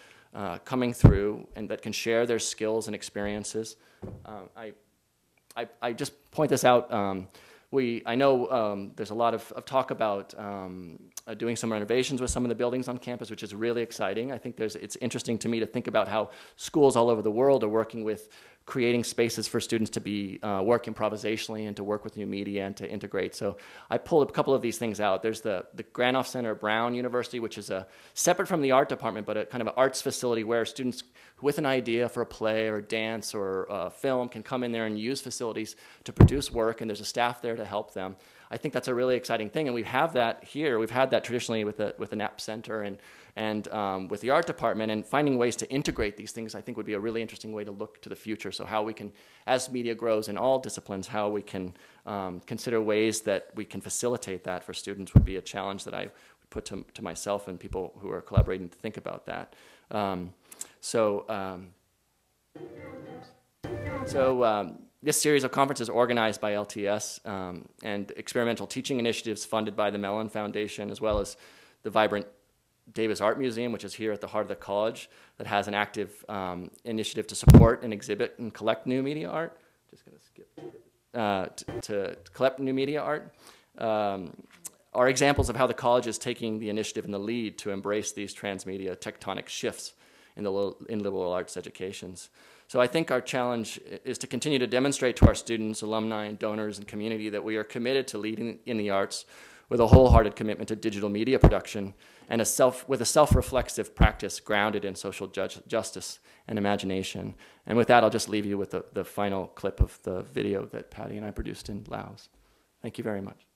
Speaker 6: coming through and that can share their skills and experiences. I just point this out. I know there's a lot of talk about doing some renovations with some of the buildings on campus, which is really exciting. I think it's interesting to me to think about how schools all over the world are working with creating spaces for students to work improvisationally and to work with new media and to integrate. So I pulled a couple of these things out. There's the Granoff Center at Brown University, which is separate from the art department, but a kind of an arts facility where students with an idea for a play or a dance or a film can come in there and use facilities to produce work, and there's a staff there to help them. I think that's a really exciting thing, and we have that here. We've had that traditionally with the NAP Center and with the art department, and finding ways to integrate these things I think would be a really interesting way to look to the future. So how we can, as media grows in all disciplines, how we can consider ways that we can facilitate that for students would be a challenge that I would put to myself and people who are collaborating to think about that. This series of conferences organized by LTS and experimental teaching initiatives funded by the Mellon Foundation, as well as the vibrant Davis Art Museum, which is here at the heart of the college, that has an active initiative to support and exhibit and collect new media art. Just going to skip to collect new media art. Are examples of how the college is taking the initiative and the lead to embrace these transmedia tectonic shifts in liberal arts educations. So I think our challenge is to continue to demonstrate to our students, alumni, and donors, and community that we are committed to leading in the arts with a wholehearted commitment to digital media production and with a self-reflexive practice grounded in social justice and imagination. And with that, I'll just leave you with the final clip of the video that Patty and I produced in Laos. Thank you very much.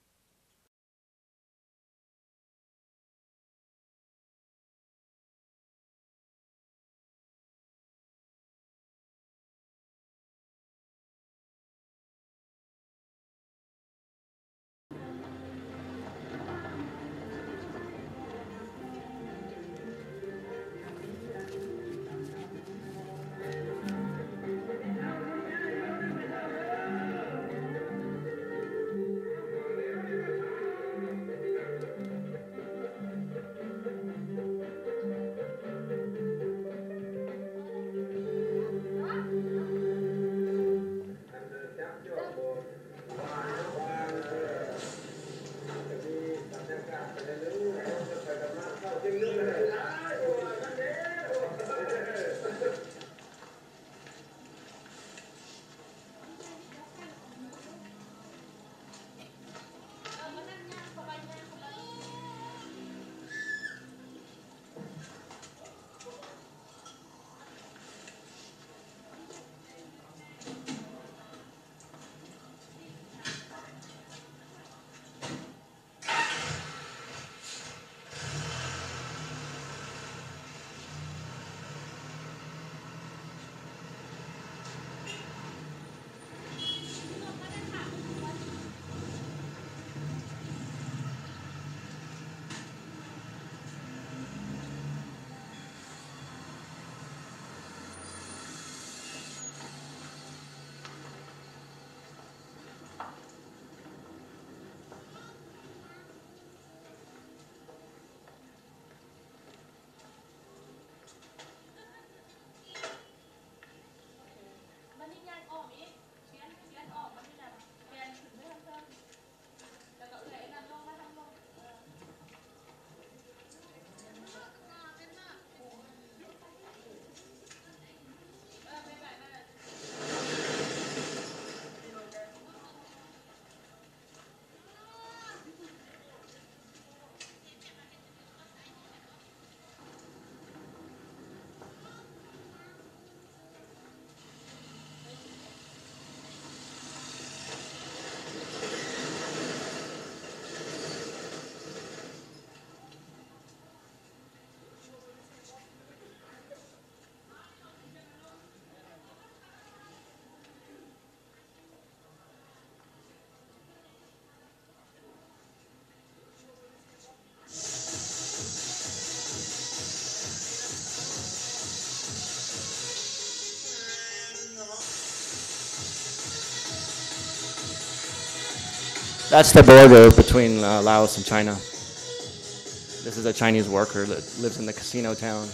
Speaker 6: That's the border between Laos and China. This is a Chinese worker that lives in the casino town.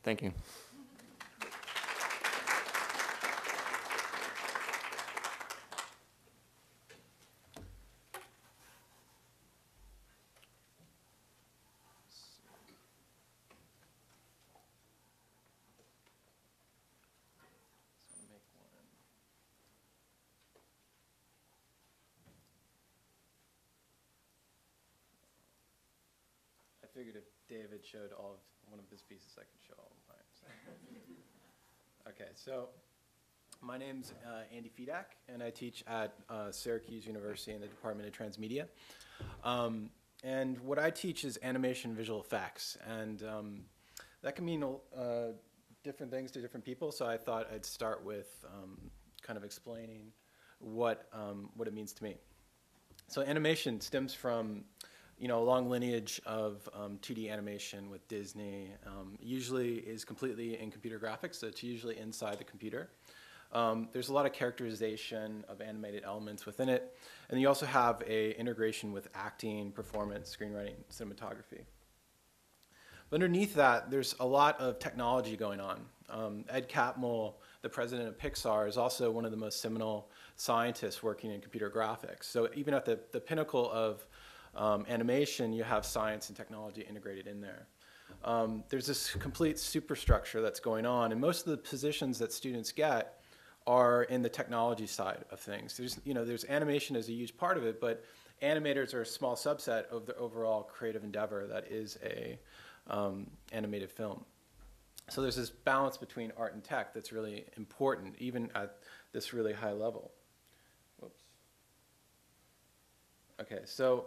Speaker 6: Thank you.
Speaker 8: I figured if David showed all of one of his pieces, I could show all of mine. So. Okay, so my name's Andy Fedak, and I teach at Syracuse University in the Department of Transmedia. And what I teach is animation and visual effects, and that can mean different things to different people, so I thought I'd start with kind of explaining what it means to me. So animation stems from a long lineage of 2D animation with Disney. Usually is completely in computer graphics, so it's usually inside the computer. There's a lot of characterization of animated elements within it, and you also have an integration with acting, performance, screenwriting, cinematography. But underneath that, there's a lot of technology going on. Ed Catmull, the president of Pixar, is also one of the most seminal scientists working in computer graphics. So even at the pinnacle of animation, you have science and technology integrated in there. There's this complete superstructure that's going on, and most of the positions that students get are in the technology side of things. There's animation as a huge part of it, but animators are a small subset of the overall creative endeavor that is a animated film. So there's this balance between art and tech that's really important, even at this really high level. Whoops. Okay, so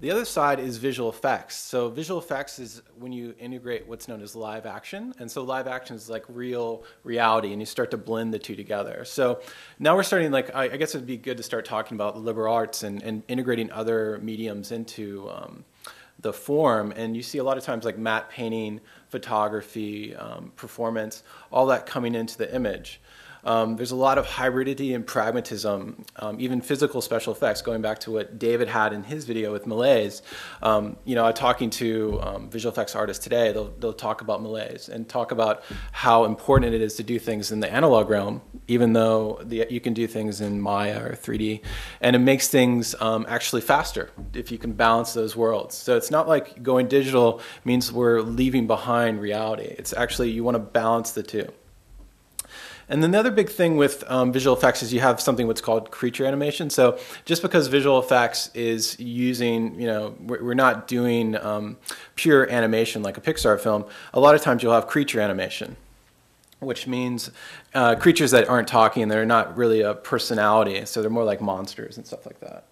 Speaker 8: the other side is visual effects. So visual effects is when you integrate what's known as live action. And so live action is like real reality, and you start to blend the two together. So now we're starting, like, I guess it would be good to start talking about the liberal arts and integrating other mediums into the form. And you see a lot of times like matte painting, photography, performance, all that coming into the image. There's a lot of hybridity and pragmatism, even physical special effects, going back to what David had in his video with malaise. Talking to visual effects artists today, they'll talk about malaise and talk about how important it is to do things in the analog realm, even though you can do things in Maya or 3D, and it makes things actually faster if you can balance those worlds. So it's not like going digital means we're leaving behind reality. It's actually, you want to balance the two. And then the other big thing with visual effects is you have something what's called creature animation. So just because visual effects is using, we're not doing pure animation like a Pixar film, a lot of times you'll have creature animation, which means creatures that aren't talking, they're not really a personality, so they're more like monsters and stuff like that.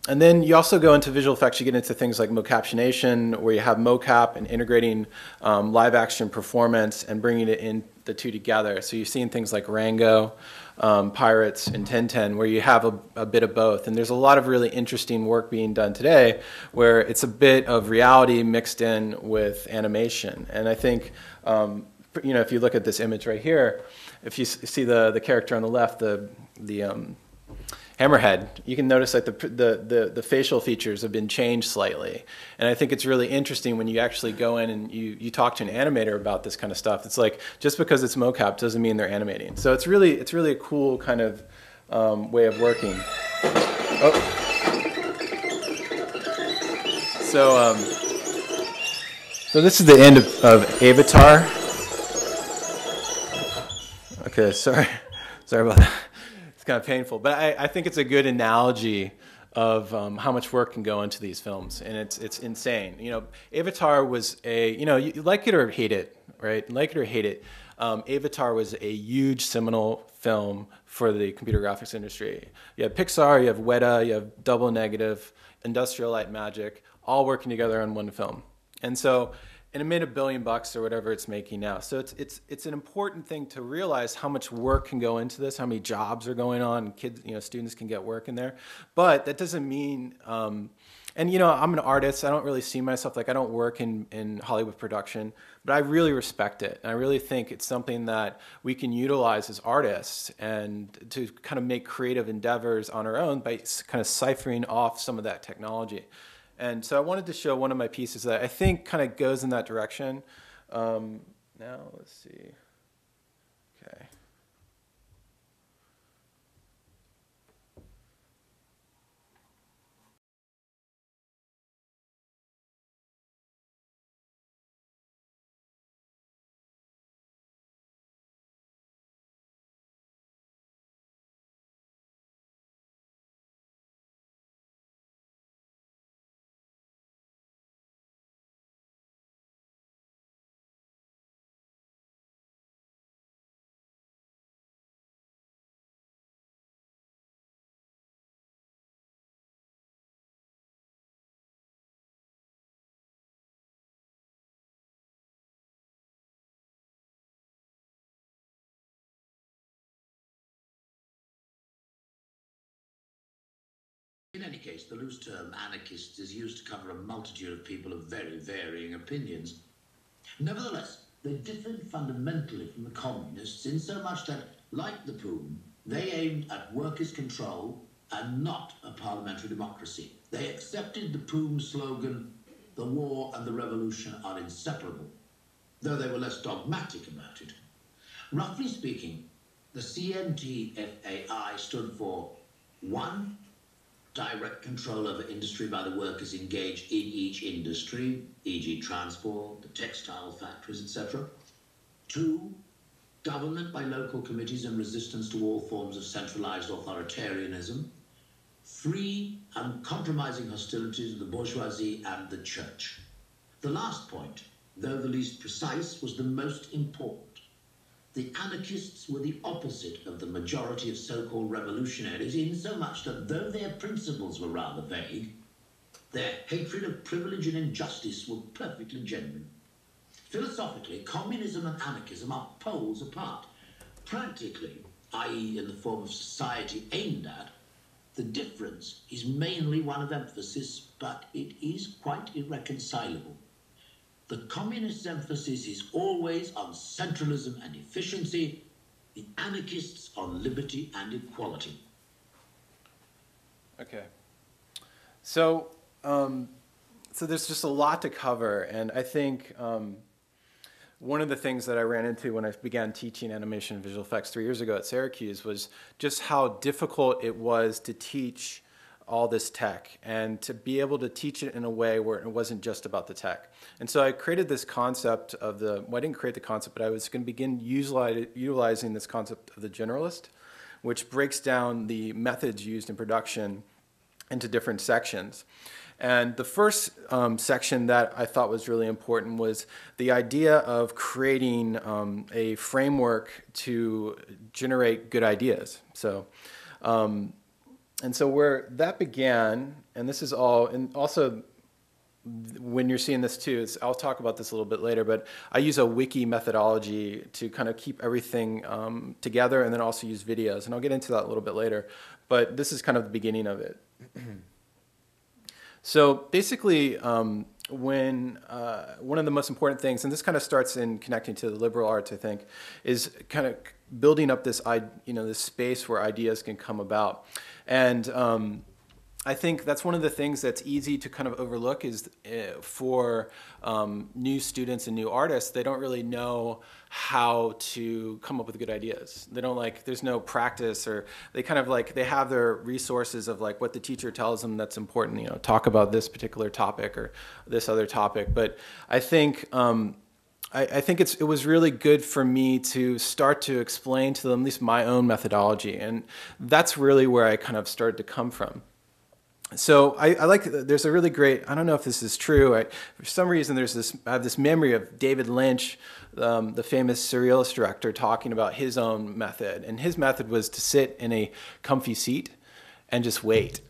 Speaker 8: And then you also go into visual effects, you get into things like mocaptionation, where you have mocap and integrating live action performance and bringing it in the two together. So you've seen things like Rango, Pirates, and Tintin, where you have a bit of both. And there's a lot of really interesting work being done today where it's a bit of reality mixed in with animation. And I think, if you look at this image right here, if you see the character on the left, the Hammerhead, you can notice that the facial features have been changed slightly. And I think it's really interesting when you actually go in and you talk to an animator about this kind of stuff. It's like, just because it's mocap doesn't mean they're animating. So it's really a cool kind of way of working. So this is the end of Avatar. Okay, sorry about that. Kind of painful, but I think it's a good analogy of how much work can go into these films, and it's insane. Avatar was you like it or hate it, right? Like it or hate it, Avatar was a huge seminal film for the computer graphics industry. You have Pixar, you have Weta, you have Double Negative, Industrial Light and Magic, all working together on one film, and it made $1 billion or whatever it's making now. So it's an important thing to realize how much work can go into this, how many jobs are going on, and kids, students can get work in there. But that doesn't mean, I'm an artist. I don't really see myself, I don't work in Hollywood production, but I really respect it. And I really think it's something that we can utilize as artists and to kind of make creative endeavors on our own by kind of ciphering off some of that technology. And so I wanted to show one of my pieces that I think kind of goes in that direction. Now, let's see. Okay.
Speaker 9: In any case, the loose term anarchists is used to cover a multitude of people of very varying opinions. Nevertheless, they differed fundamentally from the communists in so much that, like the POOM, they aimed at workers' control and not a parliamentary democracy. They accepted the POOM slogan, "The war and the revolution are inseparable," though they were less dogmatic about it. Roughly speaking, the CNTFAI stood for 1. Direct control over industry by the workers engaged in each industry, e.g. transport, the textile factories, etc. 2. Government by local committees and resistance to all forms of centralized authoritarianism. 3. Uncompromising hostility to the bourgeoisie and the church. The last point, though the least precise, was the most important. The anarchists were the opposite of the majority of so-called revolutionaries, in so much that though their principles were rather vague, their hatred of privilege and injustice were perfectly genuine. Philosophically, communism and anarchism are poles apart. Practically, i.e. in the form of society aimed at, the difference is mainly one of emphasis, but it is quite irreconcilable. The communists' emphasis is always on centralism and efficiency, the anarchists on liberty and equality.
Speaker 8: Okay. So there's just a lot to cover, and I think one of the things that I ran into when I began teaching animation and visual effects 3 years ago at Syracuse was just how difficult it was to teach all this tech and to be able to teach it in a way where it wasn't just about the tech. And so I created this concept of the, well, I didn't create the concept, but I was going to begin utilizing this concept of the generalist, which breaks down the methods used in production into different sections. And the first section that I thought was really important was the idea of creating a framework to generate good ideas. So, and so where that began, and this is all, and also when you're seeing this too, I'll talk about this a little bit later, but I use a wiki methodology to kind of keep everything together and then also use videos. And I'll get into that a little bit later. But this is kind of the beginning of it. So basically, when one of the most important things, and this kind of starts in connecting to the liberal arts, I think, is kind of building up this, this space where ideas can come about. And I think that's one of the things that's easy to kind of overlook is for new students and new artists, they don't really know how to come up with good ideas. They don't there's no practice, or they kind of they have their resources of what the teacher tells them that's important, talk about this particular topic or this other topic. But I think I think it was really good for me to start to explain to them at least my own methodology, and that's really where I kind of started to come from. So there's a really great, I don't know if this is true, for some reason I have this memory of David Lynch, the famous surrealist director, talking about his own method. And his method was to sit in a comfy seat and just wait.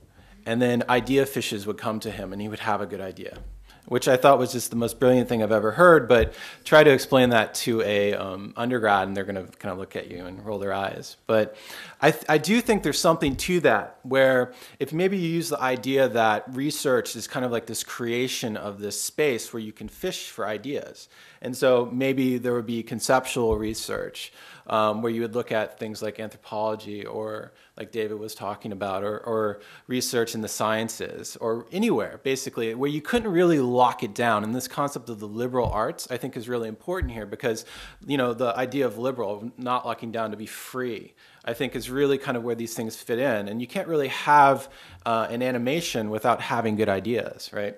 Speaker 8: And then idea fishes would come to him and he would have a good idea, which I thought was just the most brilliant thing I've ever heard. But try to explain that to a undergrad and they're going to kind of look at you and roll their eyes. But I do think there's something to that, where if maybe you use the idea that research is kind of like this creation of this space where you can fish for ideas. And so maybe there would be conceptual research where you would look at things like anthropology, or like David was talking about, or research in the sciences, or anywhere, basically, where you couldn't really lock it down. And this concept of the liberal arts, I think, is really important here, because, the idea of liberal, not locking down to be free, I think is really kind of where these things fit in. And you can't really have an animation without having good ideas, right?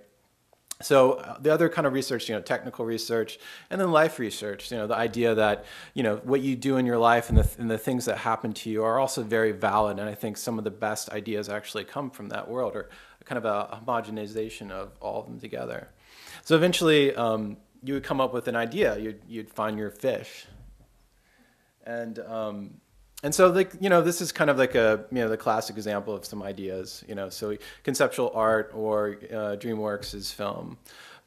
Speaker 8: So the other kind of research, technical research, and then life research, the idea that, what you do in your life and the things that happen to you are also very valid. And I think some of the best ideas actually come from that world, or kind of a homogenization of all of them together. So eventually you would come up with an idea, you'd find your fish. And so, this is kind of like the classic example of some ideas, so conceptual art, or DreamWorks is film.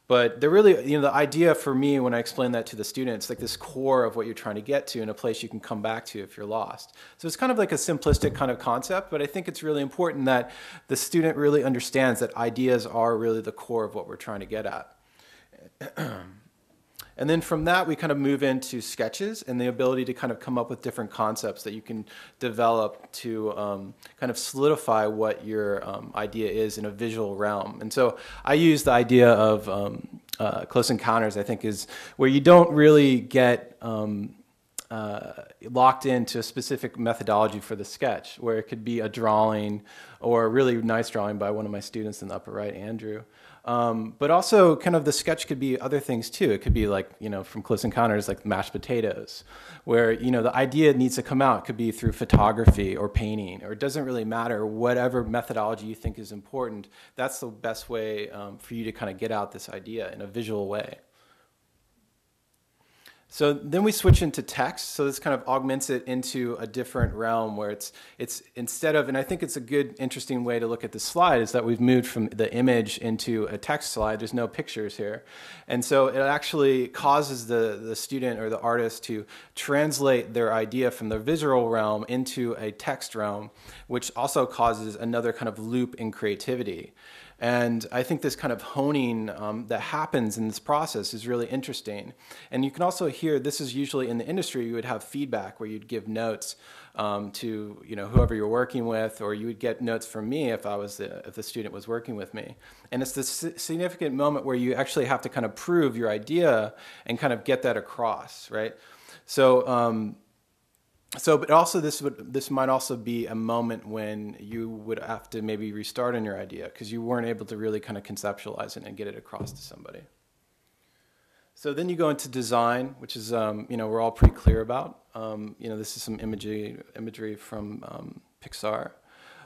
Speaker 8: But they're really, the idea for me when I explain that to the students, this core of what you're trying to get to, and a place you can come back to if you're lost. So it's kind of like a simplistic kind of concept, but I think it's really important that the student really understands that ideas are really the core of what we're trying to get at. And then from that, we kind of move into sketches and the ability to kind of come up with different concepts that you can develop to kind of solidify what your idea is in a visual realm. And so I use the idea of Close Encounters, I think, is where you don't really get locked into a specific methodology for the sketch, where it could be a drawing, or a really nice drawing by one of my students in the upper right, Andrew. But also kind of the sketch could be other things too. It could be from Close Encounters, like mashed potatoes, where, the idea needs to come out. It could be through photography or painting, or it doesn't really matter. Whatever methodology you think is important, that's the best way for you to kind of get out this idea in a visual way. So then we switch into text. So this kind of augments it into a different realm, where it's instead of, and I think it's a good, interesting way to look at this slide, is that we've moved from the image into a text slide. There's no pictures here. And so it actually causes the student or the artist to translate their idea from the visual realm into a text realm, which also causes another kind of loop in creativity. And I think this kind of honing that happens in this process is really interesting. And you can also hear, this is usually in the industry, you would have feedback where you'd give notes to whoever you're working with, or you would get notes from me if the student was working with me. And it's this significant moment where you actually have to kind of prove your idea and kind of get that across, right? So So, but also this might also be a moment when you would have to maybe restart on your idea because you weren't able to really kind of conceptualize it and get it across to somebody. So then you go into design, which is we're all pretty clear about. This is some imagery from Pixar.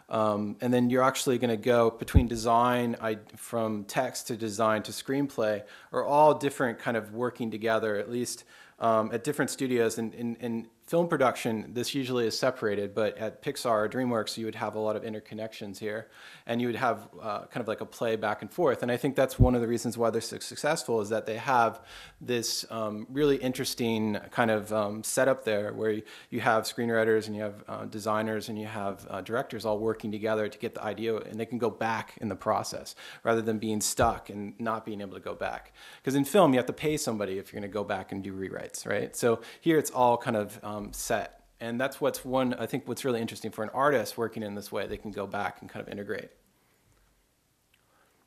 Speaker 8: And then you're actually going to go between design, from text to design to screenplay, are all different kind of working together, at least at different studios. In film production, this usually is separated, but at Pixar or DreamWorks, you would have a lot of interconnections here, and you would have kind of like a play back and forth. And I think that's one of the reasons why they're so successful, is that they have this really interesting kind of setup there, where you have screenwriters and you have designers and you have directors all working together to get the idea, and they can go back in the process rather than being stuck and not being able to go back. Because in film, you have to pay somebody if you're going to go back and do rewrites, right? So here it's all kind of set. And that's what's really interesting for an artist working in this way. They can go back and kind of integrate.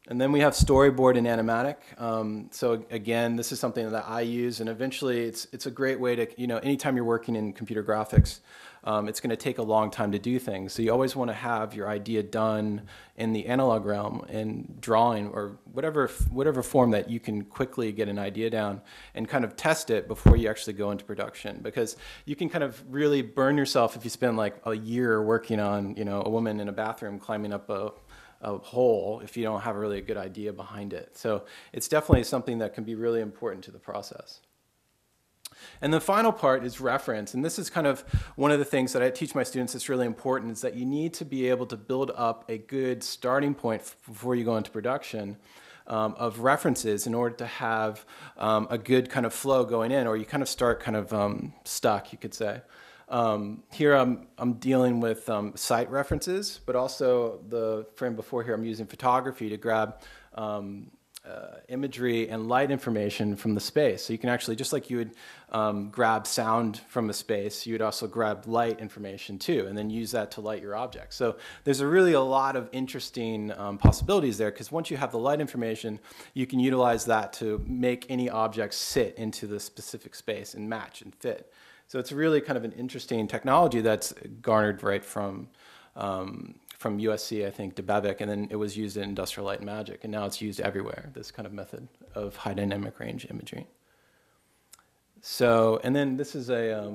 Speaker 8: And then we have storyboard and animatic. So again, this is something that I use, and eventually it's a great way to, anytime you're working in computer graphics, it's going to take a long time to do things. So you always want to have your idea done in the analog realm, in drawing or whatever form that you can quickly get an idea down and kind of test it before you actually go into production. Because you can kind of really burn yourself if you spend like a year working on, a woman in a bathroom climbing up a hole if you don't have a really good idea behind it. So it's definitely something that can be really important to the process. And the final part is reference. And this is kind of one of the things that I teach my students that's really important, is that you need to be able to build up a good starting point before you go into production of references in order to have a good kind of flow going in, or you kind of start kind of stuck, you could say. Here I'm dealing with site references, but also the frame before here I'm using photography to grab imagery and light information from the space. So you can actually, just like you would grab sound from a space, you would also grab light information too, and then use that to light your object. So there's really a lot of interesting possibilities there, because once you have the light information, you can utilize that to make any object sit into the specific space and match and fit. So it's really kind of an interesting technology that's garnered right from USC, I think, Debevik, and then it was used in Industrial Light and Magic, and now it's used everywhere, this kind of method of high dynamic range imagery. So, and then this is a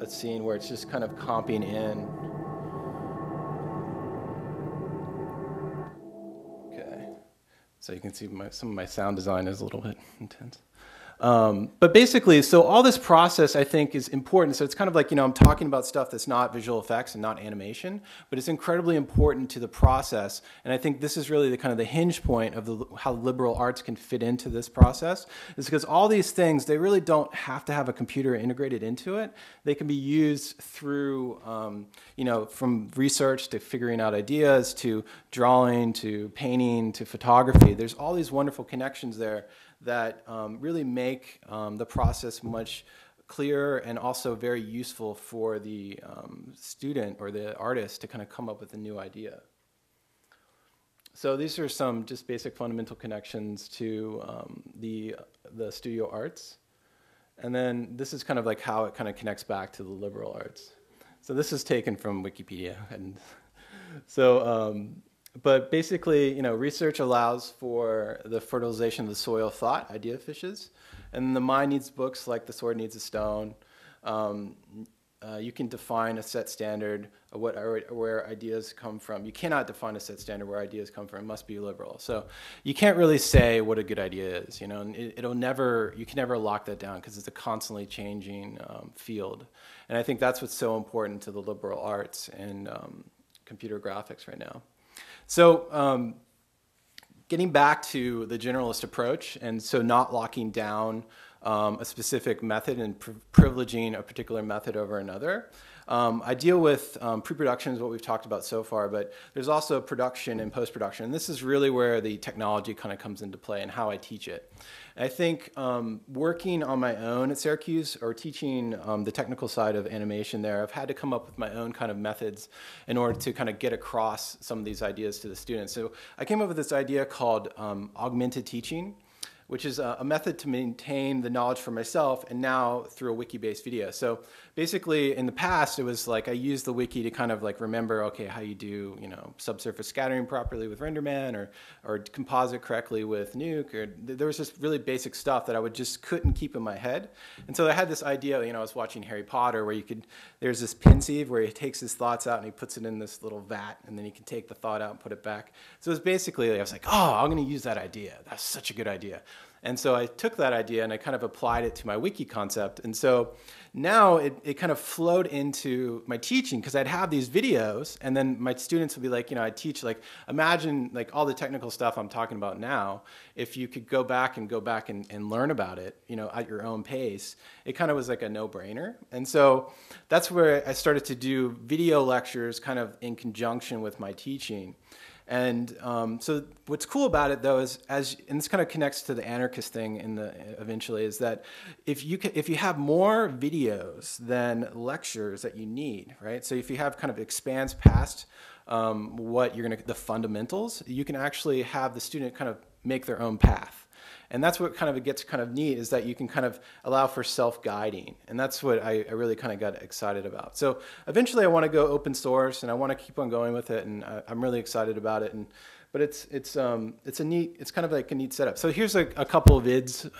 Speaker 8: scene where it's just kind of comping in. Okay, so you can see some of my sound design is a little bit intense. But basically, so all this process, I think, is important. So it's kind of like, I'm talking about stuff that's not visual effects and not animation, but it's incredibly important to the process. And I think this is really the kind of the hinge point of how liberal arts can fit into this process, is because all these things, they really don't have to have a computer integrated into it. They can be used through, from research to figuring out ideas, to drawing, to painting, to photography. There's all these wonderful connections there that really make the process much clearer and also very useful for the student or the artist to kind of come up with a new idea. So these are some just basic fundamental connections to the studio arts. And then this is kind of like how it kind of connects back to the liberal arts. So this is taken from Wikipedia. And so, but basically, research allows for the fertilization of the soil of thought, idea fishes. And the mind needs books like the sword needs a stone. You can define a set standard of where ideas come from. You cannot define a set standard where ideas come from. It must be liberal. So you can't really say what a good idea is, and you can never lock that down, because it's a constantly changing field. And I think that's what's so important to the liberal arts and computer graphics right now. So getting back to the generalist approach, and so not locking down a specific method and privileging a particular method over another. I deal with pre-production is what we've talked about so far, but there's also production and post-production. And this is really where the technology kind of comes into play and how I teach it. And I think working on my own at Syracuse, or teaching the technical side of animation there, I've had to come up with my own kind of methods in order to kind of get across some of these ideas to the students. So I came up with this idea called augmented teaching. which is a method to maintain the knowledge for myself, and now through a wiki-based video. So basically, in the past, it was like I used the wiki to kind of like remember, okay, how you do, you know, subsurface scattering properly with RenderMan, or composite correctly with Nuke, or there was just really basic stuff that I couldn't keep in my head. And so I had this idea, you know, I was watching Harry Potter where there's this pensieve where he takes his thoughts out and he puts it in this little vat, and then he can take the thought out and put it back. So it was basically, I was like, oh, I'm going to use that idea. That's such a good idea. And so I took that idea and I kind of applied it to my wiki concept. And so now it kind of flowed into my teaching, because I'd have these videos and then my students would be like, you know, I'd teach like, imagine like all the technical stuff I'm talking about now, if you could go back and learn about it, you know, at your own pace, it kind of was like a no-brainer. And so that's where I started to do video lectures kind of in conjunction with my teaching. And so what's cool about it, though, is and this kind of connects to the anarchist thing eventually, is that if you have more videos than lectures that you need, right? So if you have kind of expands past what you're the fundamentals, you can actually have the student kind of make their own path. And that's what kind of it gets kind of neat, is that you can kind of allow for self-guiding. And that's what I really kind of got excited about. So eventually I want to go open source, and I want to keep on going with it, and I'm really excited about it. But it's kind of like a neat setup. So here's a couple of vids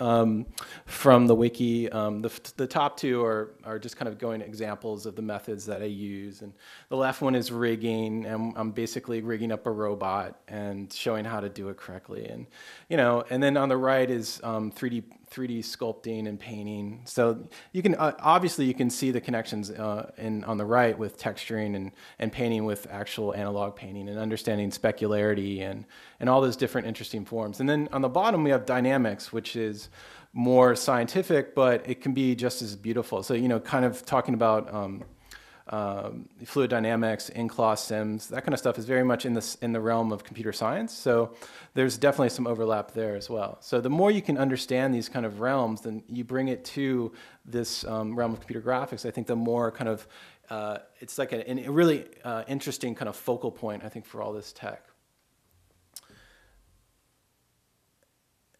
Speaker 8: from the wiki. The top two are just kind of going examples of the methods that I use, and the left one is rigging, and I'm basically rigging up a robot and showing how to do it correctly, and you know. And then on the right is 3D sculpting and painting. So you can obviously you can see the connections on the right with texturing and painting with actual analog painting, and understanding specularity and all those different interesting forms. And then on the bottom we have dynamics, which is more scientific, but it can be just as beautiful. So, you know, kind of talking about fluid dynamics, in-class sims, that kind of stuff is very much in the realm of computer science. So there's definitely some overlap there as well. So the more you can understand these kind of realms, then you bring it to this realm of computer graphics, I think the more kind of, it's like a really interesting kind of focal point, I think, for all this tech.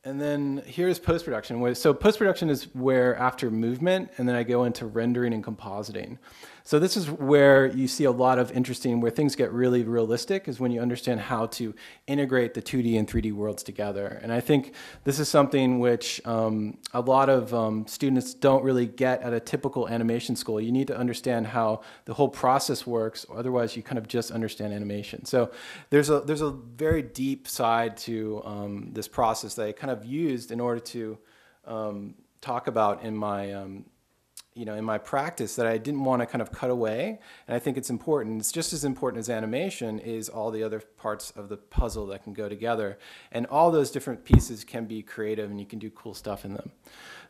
Speaker 8: And then here's post-production. So post-production is where after movement, and then I go into rendering and compositing. So this is where you see a lot of interesting, where things get really realistic, is when you understand how to integrate the 2D and 3D worlds together. And I think this is something which a lot of students don't really get at a typical animation school. You need to understand how the whole process works, otherwise you kind of just understand animation. So there's a very deep side to this process that I kind of used in order to talk about in my in my practice, that I didn't want to kind of cut away. And I think it's important. It's just as important as animation is all the other parts of the puzzle that can go together. And all those different pieces can be creative, and you can do cool stuff in them.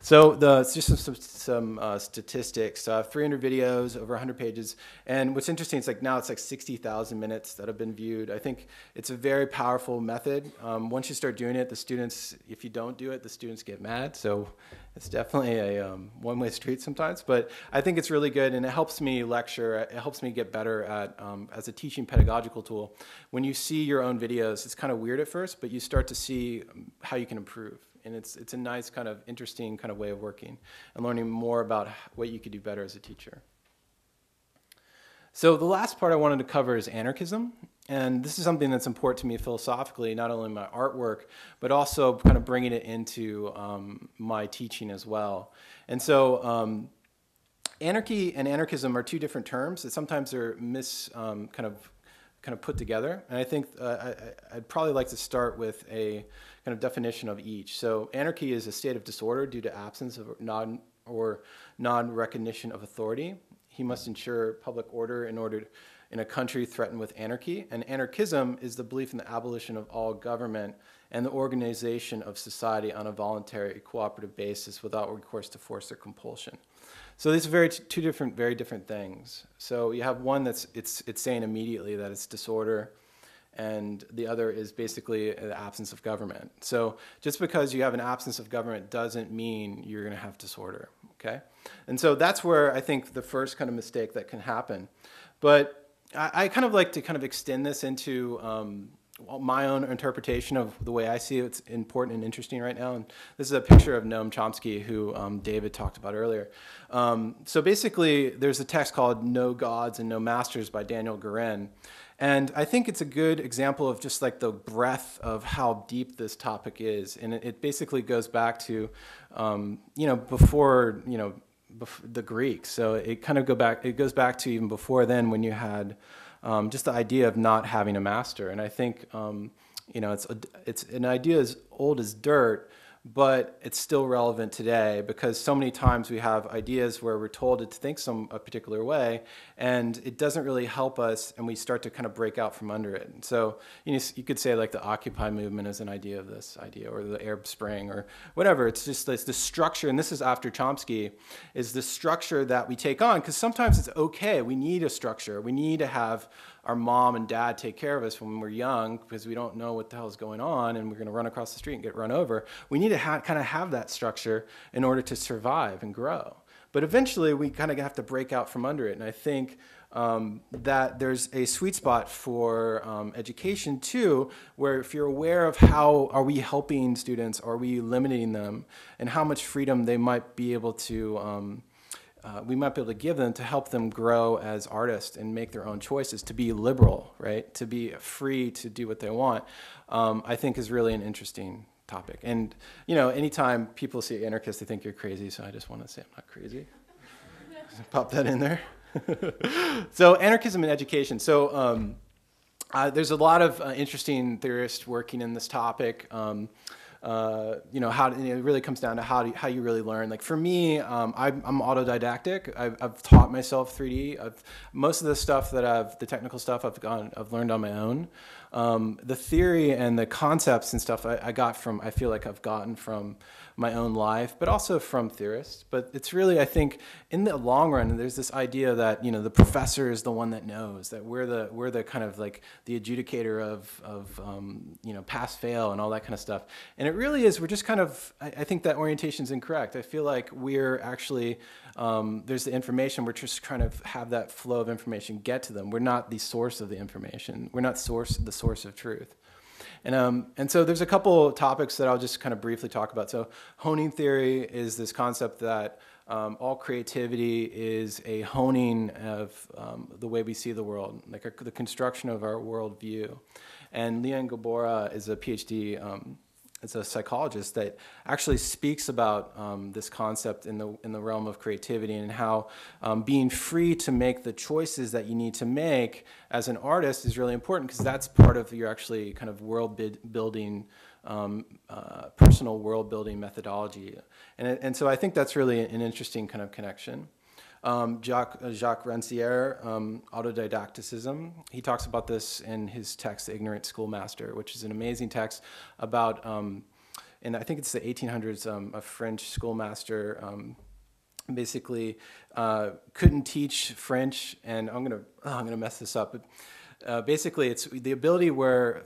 Speaker 8: So just some statistics, 300 videos, over 100 pages. And what's interesting, it's like now it's like 60,000 minutes that have been viewed. I think it's a very powerful method. Once you start doing it, the students, if you don't do it, the students get mad. So it's definitely a one-way street sometimes. But I think it's really good, and it helps me lecture. It helps me get better at, as a teaching pedagogical tool. When you see your own videos, it's kind of weird at first, but you start to see how you can improve. And it's a nice kind of interesting kind of way of working and learning more about what you could do better as a teacher. So the last part I wanted to cover is anarchism. And this is something that's important to me philosophically, not only in my artwork, but also kind of bringing it into my teaching as well. And so anarchy and anarchism are two different terms that sometimes are kind of put together. And I think I'd probably like to start with a kind of definition of each. So anarchy is a state of disorder due to absence of non-recognition of authority. He must ensure public order in a country threatened with anarchy. And anarchism is the belief in the abolition of all government and the organization of society on a voluntary cooperative basis without recourse to force or compulsion. So these are two very different things. So you have one that's it's saying immediately that it's disorder, and the other is basically the absence of government. So just because you have an absence of government doesn't mean you're going to have disorder, okay? And so that's where I think the first kind of mistake that can happen. But I kind of like to kind of extend this into my own interpretation of the way I see it. It's important and interesting right now. And this is a picture of Noam Chomsky, who David talked about earlier. So basically, there's a text called No Gods and No Masters by Daniel Guerin. And I think it's a good example of just like the breadth of how deep this topic is. And it basically goes back to, before, the Greeks. So it kind of goes back to even before then, when you had just the idea of not having a master. And I think, it's an idea as old as dirt, but it's still relevant today, because so many times we have ideas where we're told to think a particular way, and it doesn't really help us, and we start to kind of break out from under it. And so you could say like the Occupy movement is an idea of this idea, or the Arab Spring, or whatever. It's just the structure, and this is after Chomsky, is the structure that we take on, because sometimes it's okay. We need a structure. We need to have our mom and dad take care of us when we're young, because we don't know what the hell is going on, and we're going to run across the street and get run over. We need to kind of have that structure in order to survive and grow. But eventually, we kind of have to break out from under it. And I think that there's a sweet spot for education too, where if you're aware of how are we helping students, are we limiting them, and how much freedom they might be able to we might be able to give them to help them grow as artists and make their own choices, to be liberal, right? To be free to do what they want, I think is really an interesting topic. And, anytime people see anarchists, they think you're crazy, so I just want to say I'm not crazy. Pop that in there. So anarchism and education. So there's a lot of interesting theorists working in this topic. It really comes down to how you really learn. Like for me, I'm autodidactic. I've taught myself 3D. Most of the stuff the technical stuff I've learned on my own. The theory and the concepts and stuff I feel like I've gotten from my own life, but also from theorists. But it's really, I think, in the long run, there's this idea that the professor is the one that knows, that we're the kind of like the adjudicator of pass fail and all that kind of stuff. And it really is. We're just kind of. I think that orientation is incorrect. I feel like we're actually there's the information. We're just trying to have that flow of information get to them. We're not the source of the information. We're not the source of truth. And so there's a couple topics that I'll just kind of briefly talk about. So honing theory is this concept that all creativity is a honing of the way we see the world, like the construction of our worldview. And Leon Gabora is a PhD, is a psychologist that actually speaks about this concept in the realm of creativity, and how being free to make the choices that you need to make as an artist is really important, because that's part of your actually kind of world building, personal world building methodology. And so I think that's really an interesting kind of connection. Jacques Rancière, autodidacticism. He talks about this in his text, The Ignorant Schoolmaster, which is an amazing text about, and I think it's the 1800s, a French schoolmaster basically couldn't teach French, and I'm gonna mess this up, but basically it's the ability where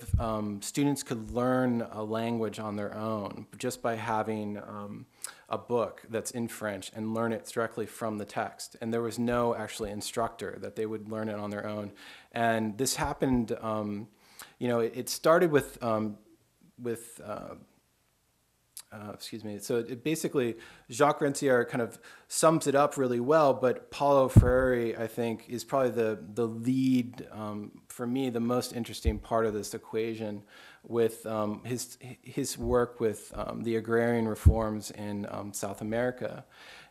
Speaker 8: students could learn a language on their own just by having a book that's in French and learn it directly from the text. And there was no actually instructor, that they would learn it on their own. And this happened, it started with excuse me. So it basically, Jacques Rancière kind of sums it up really well, but Paulo Freire, I think, is probably the lead, for me, the most interesting part of this equation, with his work with the agrarian reforms in South America.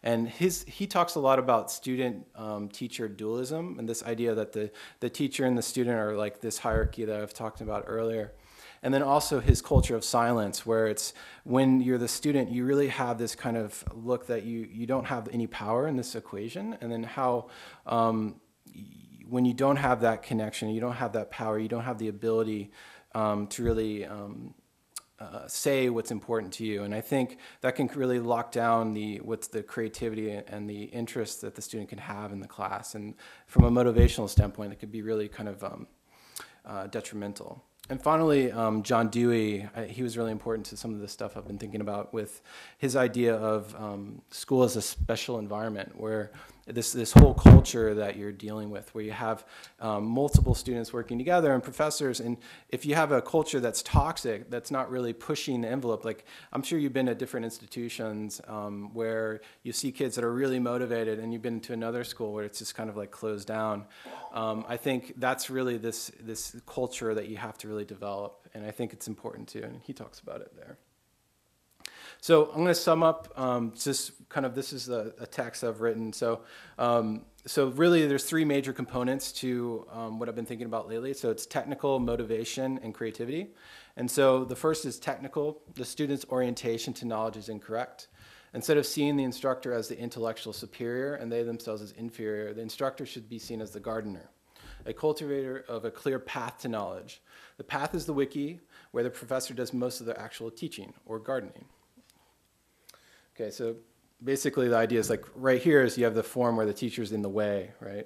Speaker 8: And he talks a lot about student-teacher dualism, and this idea that the teacher and the student are like this hierarchy that I've talked about earlier. And then also his culture of silence, where it's when you're the student, you really have this kind of look that you don't have any power in this equation. And then how when you don't have that connection, you don't have that power, you don't have the ability to really say what's important to you. And I think that can really lock down what's the creativity and the interest that the student can have in the class. And from a motivational standpoint, it could be really kind of detrimental. And finally, John Dewey, he was really important to some of the stuff I've been thinking about, with his idea of school as a special environment, where this whole culture that you're dealing with, where you have multiple students working together and professors. And if you have a culture that's toxic, that's not really pushing the envelope, like I'm sure you've been at different institutions where you see kids that are really motivated, and you've been to another school where it's just kind of like closed down. I think that's really this culture that you have to really develop, and I think it's important too, and he talks about it there. So I'm going to sum up just kind of, this is a text I've written. So really there's three major components to what I've been thinking about lately. So it's technical, motivation, and creativity. And so the first is technical. The student's orientation to knowledge is incorrect. Instead of seeing the instructor as the intellectual superior and they themselves as inferior, the instructor should be seen as the gardener, a cultivator of a clear path to knowledge. The path is the wiki, where the professor does most of the actual teaching or gardening. Okay, so basically the idea is like right here is you have the form where the teacher's in the way, right?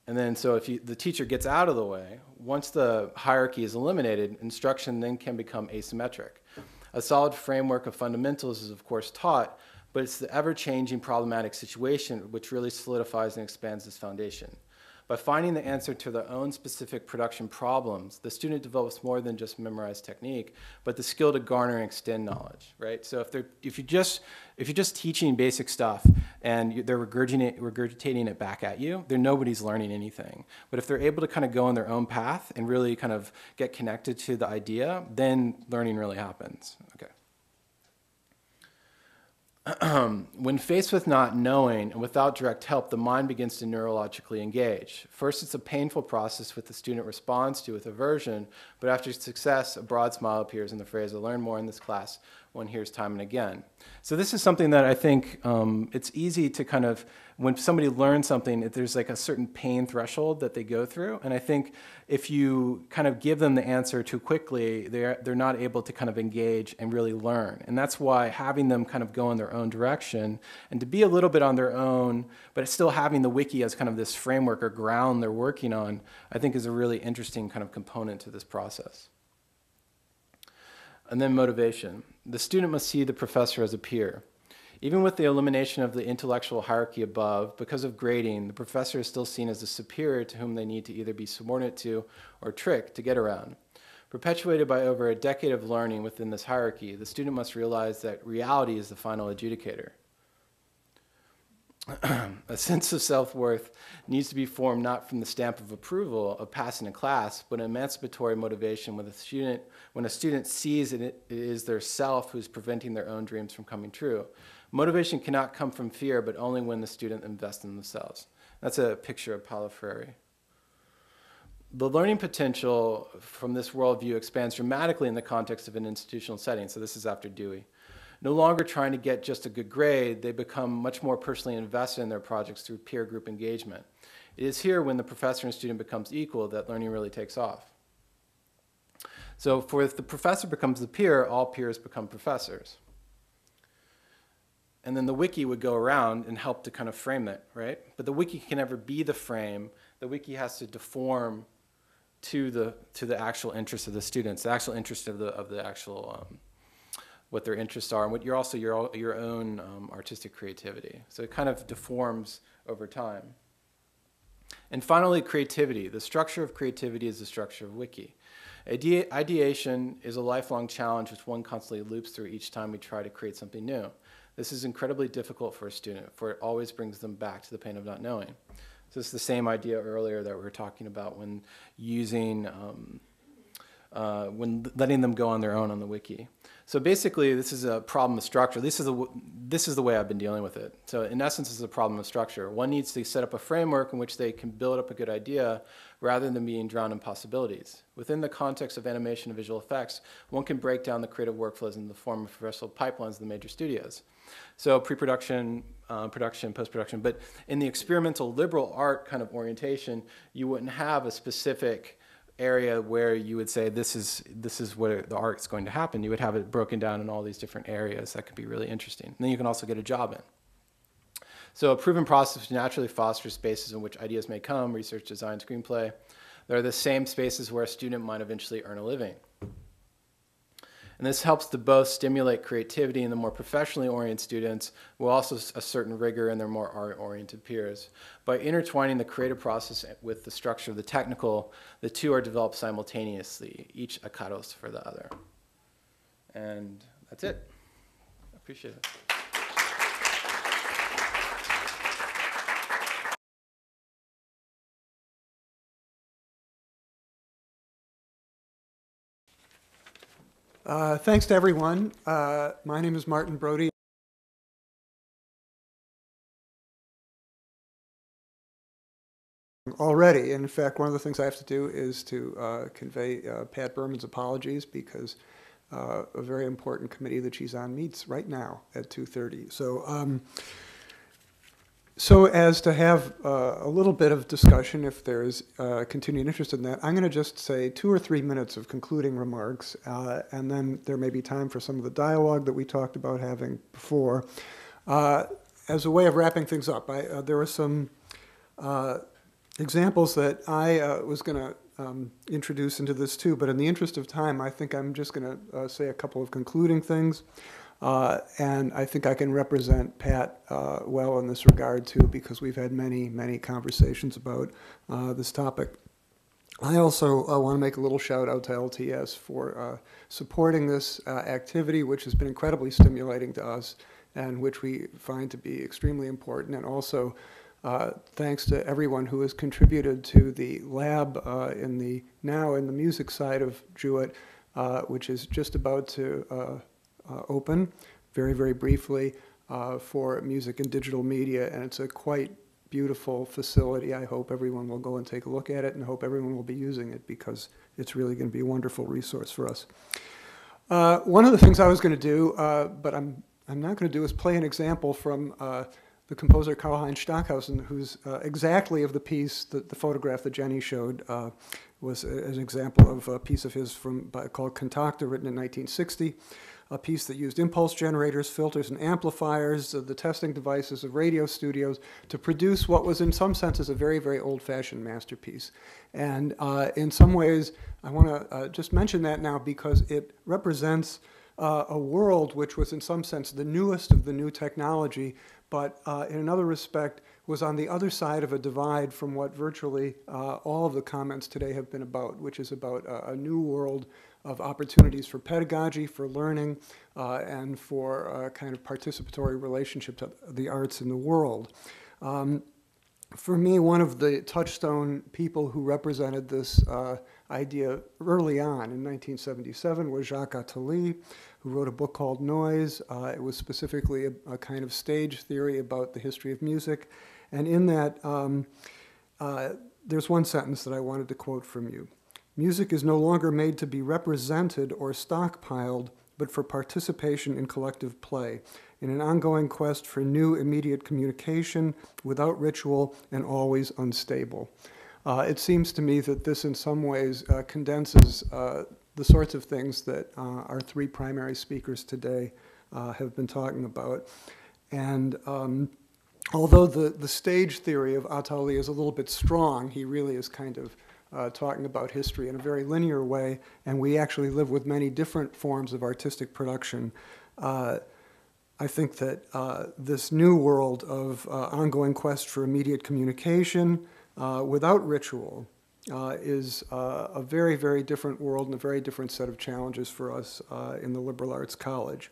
Speaker 8: And then so if the teacher gets out of the way, once the hierarchy is eliminated, instruction then can become asymmetric. A solid framework of fundamentals is of course taught, but it's the ever-changing problematic situation which really solidifies and expands this foundation. By finding the answer to their own specific production problems, the student develops more than just memorized technique, but the skill to garner and extend knowledge, right? So if you're just teaching basic stuff and they're regurgitating it back at you, then nobody's learning anything. But if they're able to kind of go on their own path and really kind of get connected to the idea, then learning really happens. Okay. When faced with not knowing and without direct help, the mind begins to neurologically engage. First, it's a painful process which the student responds to with aversion, but after success, a broad smile appears in the phrase, "I learned more in this class," one hears time and again. So this is something that I think it's easy to kind of, when somebody learns something, there's like a certain pain threshold that they go through, and I think if you kind of give them the answer too quickly, they're not able to kind of engage and really learn. And that's why having them kind of go in their own direction and to be a little bit on their own, but still having the wiki as kind of this framework or ground they're working on, I think is a really interesting kind of component to this process. And then motivation. The student must see the professor as a peer. Even with the elimination of the intellectual hierarchy above, because of grading, the professor is still seen as the superior to whom they need to either be subordinate to or trick to get around. Perpetuated by over a decade of learning within this hierarchy, the student must realize that reality is the final adjudicator. A sense of self-worth needs to be formed not from the stamp of approval of passing a class, but an emancipatory motivation when a student sees it is their self who's preventing their own dreams from coming true. Motivation cannot come from fear, but only when the student invests in themselves. That's a picture of Paulo Freire. The learning potential from this worldview expands dramatically in the context of an institutional setting. So this is after Dewey. No longer trying to get just a good grade, they become much more personally invested in their projects through peer group engagement. It is here when the professor and student becomes equal that learning really takes off. So if the professor becomes the peer, all peers become professors. And then the wiki would go around and help to kind of frame it, right? But the wiki can never be the frame. The wiki has to deform to the actual interest of the students, the actual interest of the actual what their interests are, and what you're also your own artistic creativity. So it kind of deforms over time. And finally, creativity. The structure of creativity is the structure of wiki. Ideation is a lifelong challenge which one constantly loops through each time we try to create something new. This is incredibly difficult for a student, for it always brings them back to the pain of not knowing. So it's the same idea earlier that we were talking about when using, when letting them go on their own on the wiki. So basically, this is a problem of structure. This is the way I've been dealing with it. So in essence, it's a problem of structure. One needs to set up a framework in which they can build up a good idea rather than being drowned in possibilities. Within the context of animation and visual effects, one can break down the creative workflows in the form of professional pipelines of the major studios. So pre-production, production, post-production. But in the experimental liberal art kind of orientation, you wouldn't have a specific area where you would say this is where the art's going to happen. You would have it broken down in all these different areas. That could be really interesting. And then you can also get a job in. So a proven process naturally fosters spaces in which ideas may come, research, design, screenplay. They're the same spaces where a student might eventually earn a living. And this helps to both stimulate creativity in the more professionally oriented students, while also a certain rigor in their more art-oriented peers. By intertwining the creative process with the structure of the technical, the two are developed simultaneously, each a kairos for the other. And that's it. I appreciate it.
Speaker 10: Thanks to everyone. My name is Martin Brody. Already, in fact, one of the things I have to do is to convey Pat Berman's apologies, because a very important committee that she's on meets right now at 2:30. So as to have a little bit of discussion, if there's continued interest in that, I'm going to just say 2 or 3 minutes of concluding remarks, and then there may be time for some of the dialogue that we talked about having before. As a way of wrapping things up, there were some examples that I was going to introduce into this too, but in the interest of time, I think I'm just going to say a couple of concluding things. And I think I can represent Pat well in this regard too, because we've had many, many conversations about this topic. I also want to make a little shout out to LTS for supporting this activity, which has been incredibly stimulating to us and which we find to be extremely important. And also thanks to everyone who has contributed to the lab now in the music side of Jewett, which is just about to open very, very briefly for music and digital media, and it's a quite beautiful facility. I hope everyone will go and take a look at it, and hope everyone will be using it, because it's really going to be a wonderful resource for us. One of the things I was going to do, but I'm not going to do, is play an example from the composer Karl-Heinz Stockhausen, who's exactly of the piece, the photograph that Jenny showed was an example of a piece of his called Contacta, written in 1960. A piece that used impulse generators, filters, and amplifiers, the testing devices of radio studios, to produce what was in some senses a very, very old-fashioned masterpiece. And in some ways, I want to just mention that now, because it represents a world which was in some sense the newest of the new technology, but in another respect was on the other side of a divide from what virtually all of the comments today have been about, which is about a new world of opportunities for pedagogy, for learning, and for a kind of participatory relationship to the arts in the world. For me, one of the touchstone people who represented this idea early on in 1977 was Jacques Attali, who wrote a book called Noise. It was specifically a kind of stage theory about the history of music. And in that, there's one sentence that I wanted to quote from you. Music is no longer made to be represented or stockpiled, but for participation in collective play, in an ongoing quest for new immediate communication, without ritual and always unstable. It seems to me that this in some ways condenses the sorts of things that our three primary speakers today have been talking about. And although the stage theory of Attali is a little bit strong, he really is kind of talking about history in a very linear way, and we actually live with many different forms of artistic production. I think that this new world of ongoing quest for immediate communication without ritual is a very, very different world and a very different set of challenges for us in the Liberal Arts College.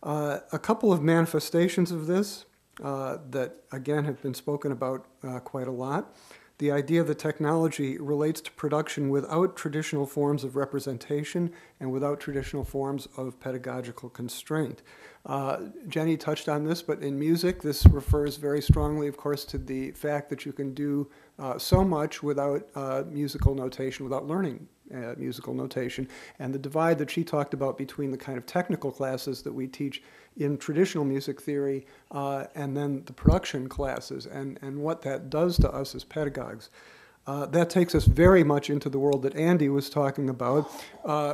Speaker 10: A couple of manifestations of this that, again, have been spoken about quite a lot. The idea that technology relates to production without traditional forms of representation and without traditional forms of pedagogical constraint. Jenny touched on this, but in music, this refers very strongly, of course, to the fact that you can do so much without musical notation, without learning musical notation. And the divide that she talked about between the kind of technical classes that we teach in traditional music theory and then the production classes, and what that does to us as pedagogues. That takes us very much into the world that Andy was talking about,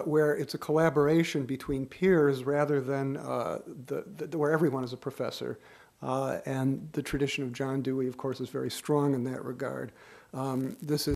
Speaker 10: where it's a collaboration between peers rather than where everyone is a professor. And the tradition of John Dewey, of course, is very strong in that regard. This is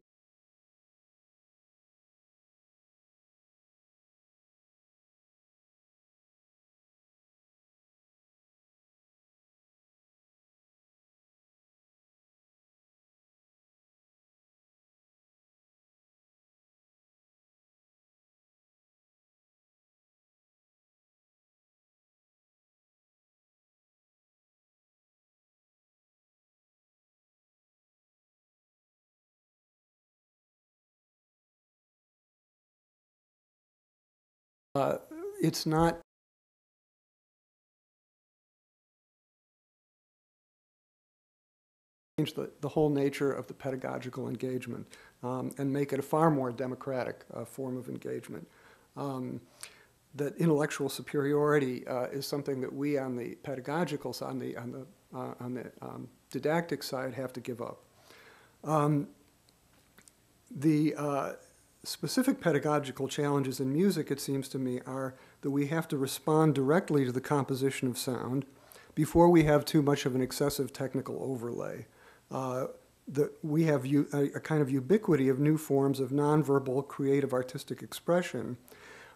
Speaker 10: it's not change the whole nature of the pedagogical engagement and make it a far more democratic form of engagement. That intellectual superiority is something that we on the pedagogical side, on the didactic side, have to give up. The specific pedagogical challenges in music, it seems to me, are that we have to respond directly to the composition of sound before we have too much of an excessive technical overlay. That we have a kind of ubiquity of new forms of nonverbal creative artistic expression,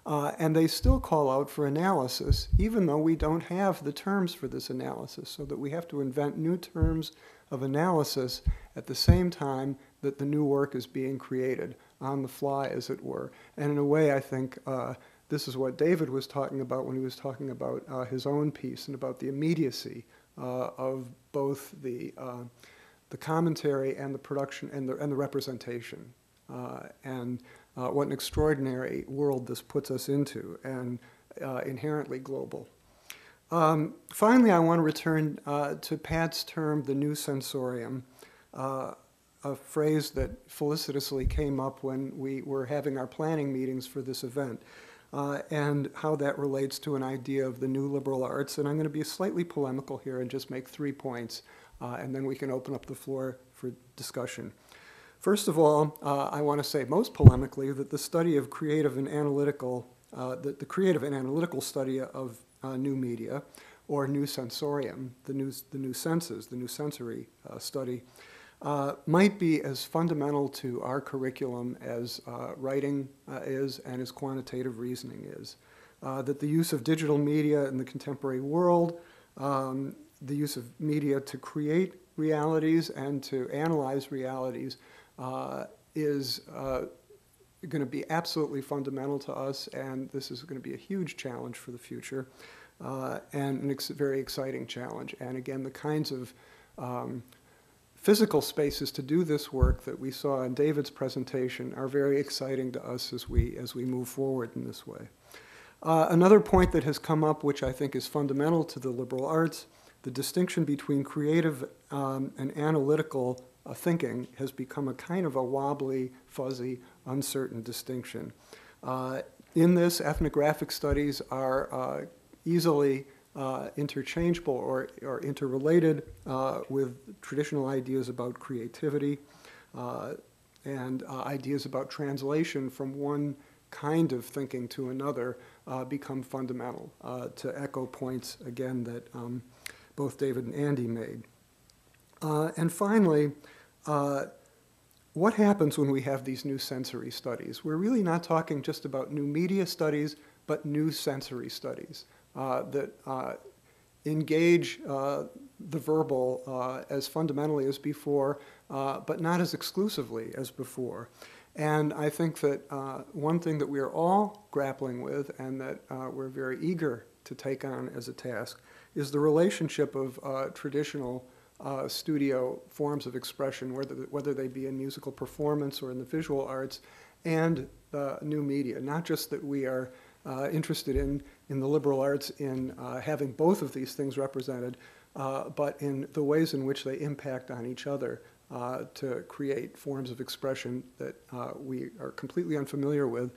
Speaker 10: and they still call out for analysis, even though we don't have the terms for this analysis, so that we have to invent new terms of analysis at the same time that the new work is being created, on the fly, as it were. And in a way, I think this is what David was talking about when he was talking about his own piece and about the immediacy of both the commentary and the production and the representation, and what an extraordinary world this puts us into, and inherently global. Finally, I want to return to Pat's term, the new sensorium, a phrase that felicitously came up when we were having our planning meetings for this event, and how that relates to an idea of the new liberal arts. And I'm going to be slightly polemical here and just make 3 points, and then we can open up the floor for discussion. First of all, I want to say most polemically that the study of creative and analytical, the creative and analytical study of new media, or new sensorium, the new senses, the new sensory study, might be as fundamental to our curriculum as writing is and as quantitative reasoning is. That the use of digital media in the contemporary world, the use of media to create realities and to analyze realities is going to be absolutely fundamental to us, and this is going to be a huge challenge for the future, and a very exciting challenge. And again, the kinds of physical spaces to do this work that we saw in David's presentation are very exciting to us as we move forward in this way. Another point that has come up, which I think is fundamental to the liberal arts, the distinction between creative and analytical thinking has become a kind of a wobbly, fuzzy, uncertain distinction. In this, ethnographic studies are easily interchangeable or interrelated with traditional ideas about creativity and ideas about translation from one kind of thinking to another become fundamental, to echo points, again, that both David and Andy made. And finally, what happens when we have these new sensory studies? We're really not talking just about new media studies, but new sensory studies that engage the verbal as fundamentally as before, but not as exclusively as before. And I think that one thing that we are all grappling with and that we're very eager to take on as a task is the relationship of traditional studio forms of expression, whether they be in musical performance or in the visual arts, and new media. Not just that we are interested in the liberal arts in having both of these things represented, but in the ways in which they impact on each other to create forms of expression that we are completely unfamiliar with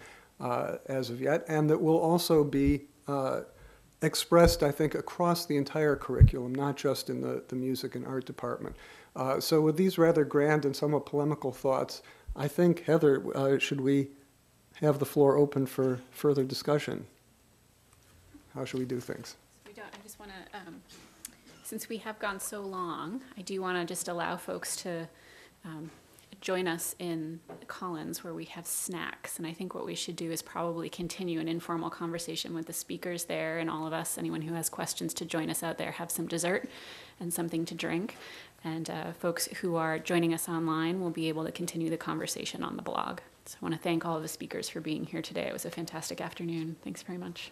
Speaker 10: as of yet, and that will also be expressed, I think, across the entire curriculum, not just in the music and art department. So with these rather grand and somewhat polemical thoughts, I think, Heather, should we have the floor open for further discussion? How should we do things?
Speaker 1: I just want to, since we have gone so long, I do want to just allow folks to join us in Collins where we have snacks. And I think what we should do is probably continue an informal conversation with the speakers there and all of us, anyone who has questions, to join us out there, have some dessert and something to drink. And folks who are joining us online will be able to continue the conversation on the blog. So I want to thank all of the speakers for being here today. It was a fantastic afternoon. Thanks very much.